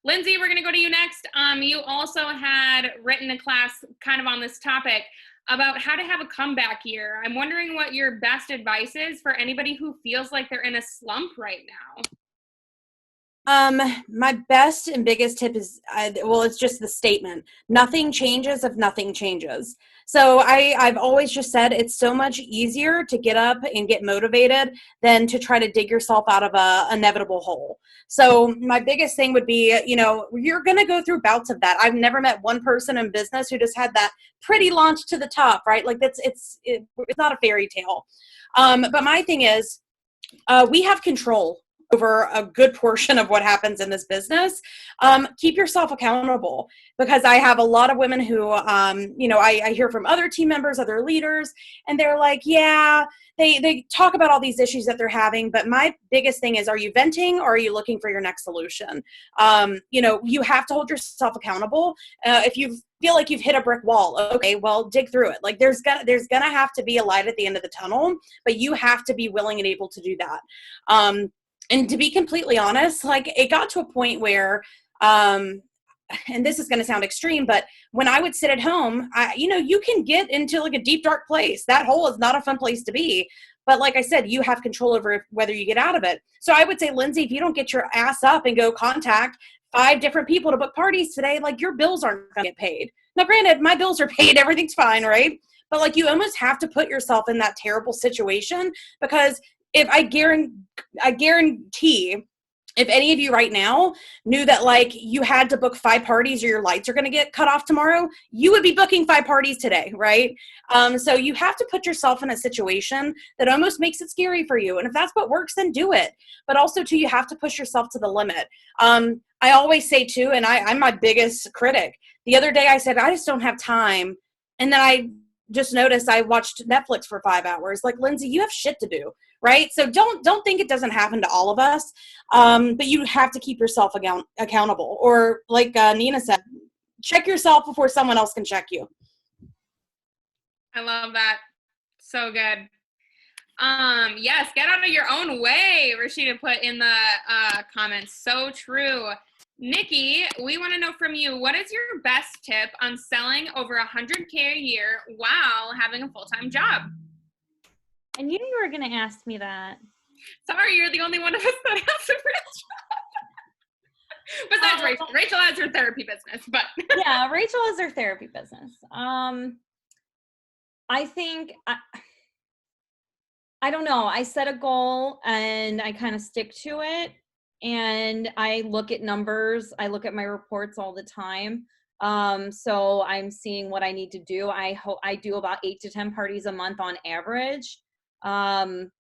Lindsay, we're going to go to you next. You also had written a class kind of on this topic about how to have a comeback year. I'm wondering what your best advice is for anybody who feels like they're in a slump right now. My best and biggest tip is, it's just the statement. Nothing changes if nothing changes. So I've always just said it's so much easier to get up and get motivated than to try to dig yourself out of a inevitable hole. So my biggest thing would be, you know, you're going to go through bouts of that. I've never met one person in business who just had that pretty launch to the top, right? Like it's not a fairy tale. But my thing is, we have control over a good portion of what happens in this business. Keep yourself accountable, because I have a lot of women who, you know, I hear from other team members, other leaders, and they're like, yeah, they talk about all these issues that they're having. But my biggest thing is, are you venting or are you looking for your next solution? You know, you have to hold yourself accountable. If you feel like you've hit a brick wall, okay, well, dig through it. Like there's gonna have to be a light at the end of the tunnel, but you have to be willing and able to do that. And to be completely honest, like it got to a point where, and this is going to sound extreme, but when I would sit at home, you know, you can get into like a deep, dark place. That hole is not a fun place to be. But like I said, you have control over whether you get out of it. So I would say, Lindsay, if you don't get your ass up and go contact 5 different people to book parties today, like your bills aren't going to get paid. Now, granted, my bills are paid. Everything's fine, right? But like you almost have to put yourself in that terrible situation, because if I guarantee if any of you right now knew that like you had to book 5 parties or your lights are going to get cut off tomorrow, you would be booking 5 parties today, right? So you have to put yourself in a situation that almost makes it scary for you. And if that's what works, then do it. But also too, you have to push yourself to the limit. I always say too, and I'm my biggest critic. The other day I said, I just don't have time. And then I just noticed I watched Netflix for 5 hours. Like, Lindsay, you have shit to do, right? So don't think it doesn't happen to all of us. But you have to keep yourself accountable. Or like Nina said, check yourself before someone else can check you. I love that. So good. Yes, get out of your own way, Rashida put in the comments. So true. Nikki, we want to know from you, what is your best tip on selling over 100K a year while having a full-time job? I knew you were going to ask me that. Sorry, you're the only one of us that has a real job. Besides Rachel. Rachel has her therapy business, but. Yeah, Rachel has her therapy business. I think, I don't know. I set a goal and I kind of stick to it. And I look at numbers. I look at my reports all the time. So I'm seeing what I need to do. I do about 8 to 10 parties a month on average. I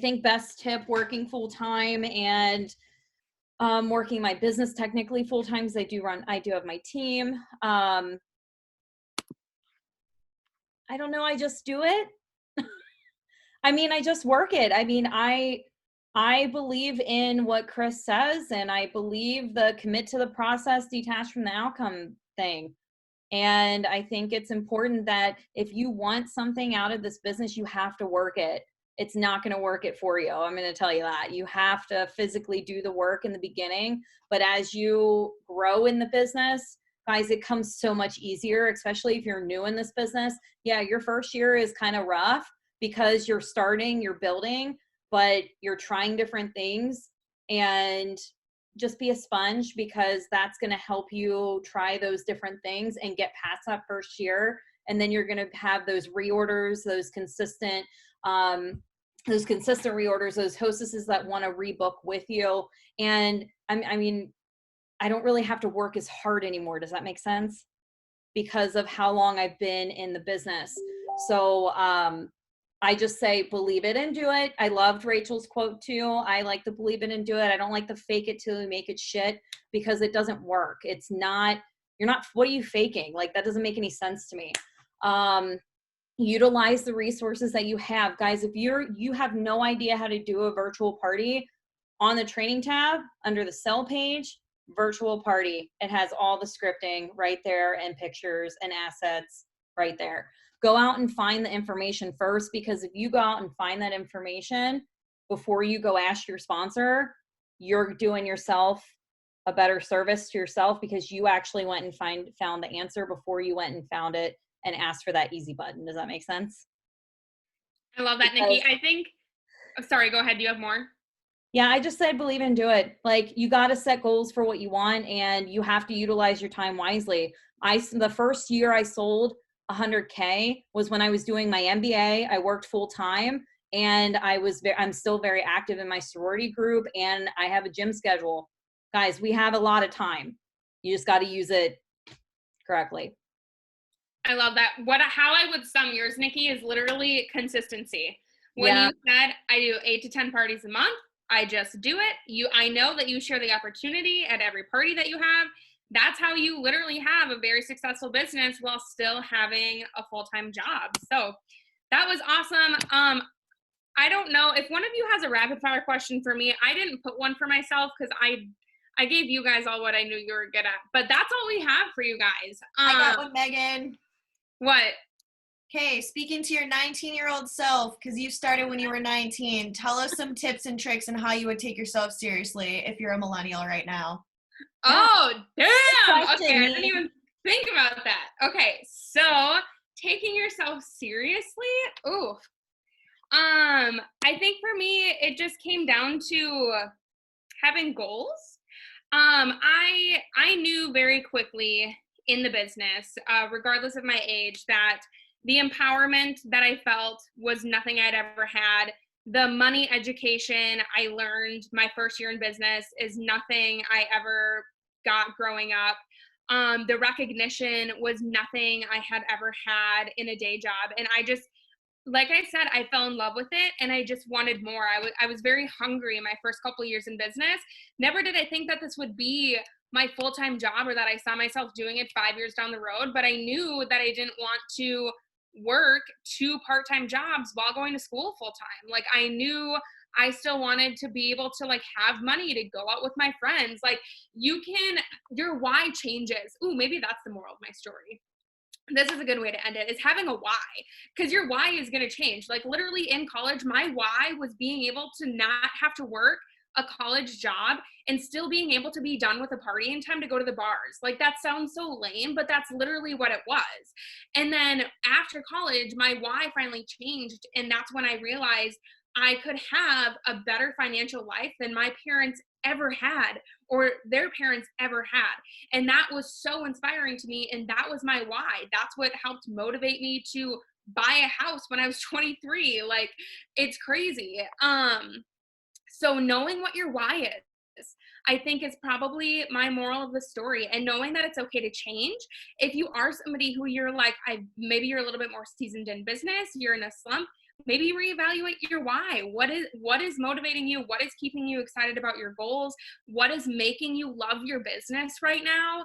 think best tip, working full time and working my business technically full time, because I do have my team. I don't know. I just do it. I mean, I just work it. I mean, I believe in what Chris says, and I believe the commit to the process, detach from the outcome thing. And I think it's important that if you want something out of this business, you have to work it. It's not going to work it for you. I'm going to tell you that. You have to physically do the work in the beginning. But as you grow in the business, guys, it comes so much easier, especially if you're new in this business. Yeah, your first year is kind of rough because you're starting, you're building, but you're trying different things. And just be a sponge, because that's going to help you try those different things and get past that first year. And then you're going to have those reorders, those consistent reorders, those hostesses that want to rebook with you. And I mean, I don't really have to work as hard anymore. Does that make sense? Because of how long I've been in the business. So I just say, believe it and do it. I loved Rachel's quote too. I like to believe it and do it. I don't like to fake it till you make it shit, because it doesn't work. It's not, what are you faking? Like, that doesn't make any sense to me. Utilize the resources that you have. Guys, if you have no idea how to do a virtual party, on the training tab, under the sell page, virtual party, it has all the scripting right there and pictures and assets right there. Go out and find the information first, because if you go out and find that information before you go ask your sponsor, you're doing yourself a better service to yourself, because you actually went and found the answer before you went and found it and asked for that easy button. Does that make sense? I love that, Nikki. I think, sorry, go ahead. Do you have more? Yeah, I just said believe and do it. Like, you got to set goals for what you want, and you have to utilize your time wisely. The first year I sold 100K was when I was doing my MBA. I worked full time, and I'm still very active in my sorority group, and I have a gym schedule. Guys, we have a lot of time. You just got to use it correctly. I love that. How I would sum yours, Nikki, is literally consistency. When Yeah. you said I do 8 to 10 parties a month, I just do it. I know that you share the opportunity at every party that you have. That's how you literally have a very successful business while still having a full-time job. So that was awesome. I don't know if one of you has a rapid fire question for me. I didn't put one for myself because I gave you guys all what I knew you were good at, but that's all we have for you guys. I got one, Megan. What? Okay, speaking to your 19-year-old self, because you started when you were 19, tell us some tips and tricks on how you would take yourself seriously if you're a millennial right now. Oh, damn. Question, Okay, I me. didn't even think about that. Okay, so taking yourself seriously? Ooh. I think for me, it just came down to having goals. I knew very quickly in the business, regardless of my age, that the empowerment that I felt was nothing I'd ever had. The money education I learned my first year in business is nothing I ever got growing up. The recognition was nothing I had ever had in a day job. And I just, like I said, I fell in love with it, and I just wanted more. I was very hungry in my first couple years in business. Never did I think that this would be my full-time job, or that I saw myself doing it 5 years down the road. But I knew that I didn't want to work 2 part-time jobs while going to school full-time. Like, I knew I still wanted to be able to, like, have money to go out with my friends. Like, your why changes. Ooh, maybe that's the moral of my story. This is a good way to end it, is having a why, because your why is going to change. Like, literally in college, my why was being able to not have to work a college job and still being able to be done with a party in time to go to the bars. Like, that sounds so lame, but that's literally what it was. And then after college, my why finally changed, and that's when I realized I could have a better financial life than my parents ever had, or their parents ever had. And that was so inspiring to me, and that was my why. That's what helped motivate me to buy a house when I was 23. Like, it's crazy. So knowing what your why is, I think, is probably my moral of the story, and knowing that it's okay to change. If you are somebody who you're like, maybe you're a little bit more seasoned in business, you're in a slump, maybe reevaluate your why. What is motivating you? What is keeping you excited about your goals? What is making you love your business right now?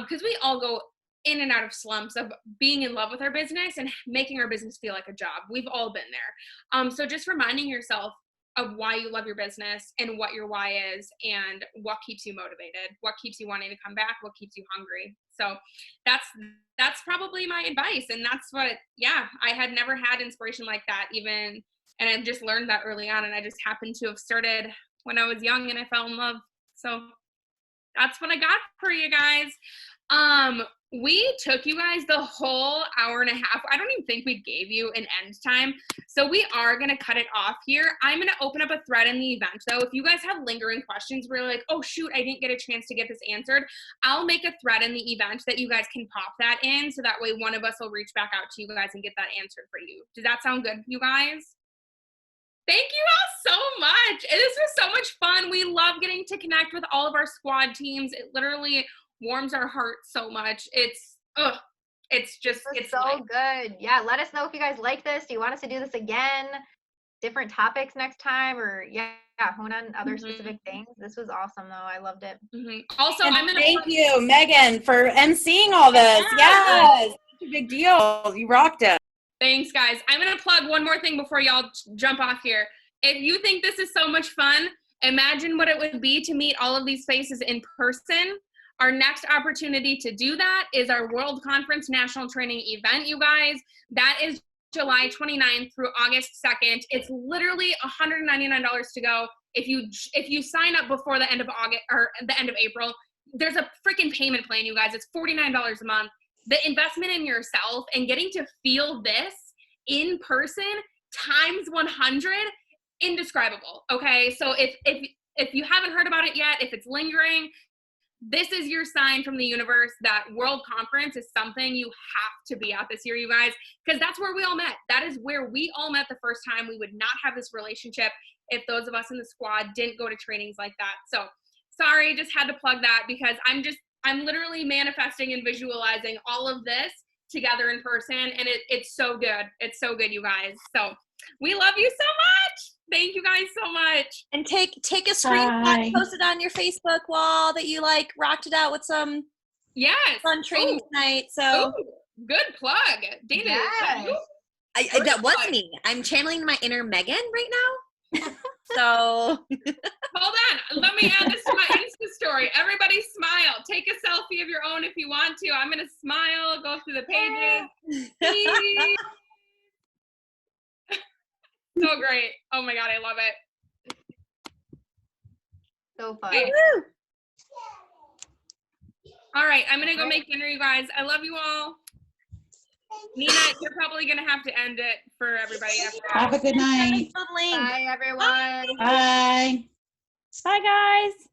Because we all go in and out of slumps of being in love with our business and making our business feel like a job. We've all been there. So just reminding yourself of why you love your business and what your why is and what keeps you motivated, what keeps you wanting to come back, what keeps you hungry. So that's probably my advice. And that's what, I had never had inspiration like that even. And I've just learned that early on. And I just happened to have started when I was young and I fell in love. So that's what I got for you guys. We took you guys the whole hour and a half. I don't even think we gave you an end time. So we are going to cut it off here. I'm going to open up a thread in the event though. If you guys have lingering questions where you're like, oh shoot, I didn't get a chance to get this answered, I'll make a thread in the event that you guys can pop that in. So that way one of us will reach back out to you guys and get that answered for you. Does that sound good, you guys? Thank you all so much. This was so much fun. We love getting to connect with all of our squad teams. It literally warms our heart so much. It's so good. Yeah, let us know if you guys like this. Do you want us to do this again? Different topics next time, or hone on other specific things. This was awesome though. I loved it. Also, and thank you, Megan, for emceeing all this. Yes. Such a big deal. You rocked it. Thanks, guys. I'm going to plug one more thing before y'all jump off here. If you think this is so much fun, imagine what it would be to meet all of these faces in person. Our next opportunity to do that is our World Conference National Training event, you guys. That is July 29th through August 2nd. It's literally $199 to go. If you sign up before the end of August or the end of April, there's a freaking payment plan, you guys. It's $49 a month. The investment in yourself and getting to feel this in person times 100, indescribable. Okay, so if you haven't heard about it yet, if it's lingering, this is your sign from the universe that World Conference is something you have to be at this year, you guys, because that's where we all met. That is where we all met the first time. We would not have this relationship if those of us in the squad didn't go to trainings like that. So sorry, just had to plug that because I'm literally manifesting and visualizing all of this together in person, and it's so good. It's so good, you guys. So we love you so much. Thank you guys so much. And take a screenshot, post it on your Facebook wall that you rocked it out with some fun training tonight. So good plug, Dana. Yes. That was me. I'm channeling my inner Megan right now. So hold on, let me add this to my Insta story. Everybody smile. Take a selfie of your own if you want to. I'm gonna smile, go through the pages. So great. Oh my god, I love it. So fun. All right, I'm gonna go make dinner, you guys. I love you all. Nina, you're probably gonna have to end it for everybody after that. Have a good night. Bye, everyone. Bye. Bye, guys.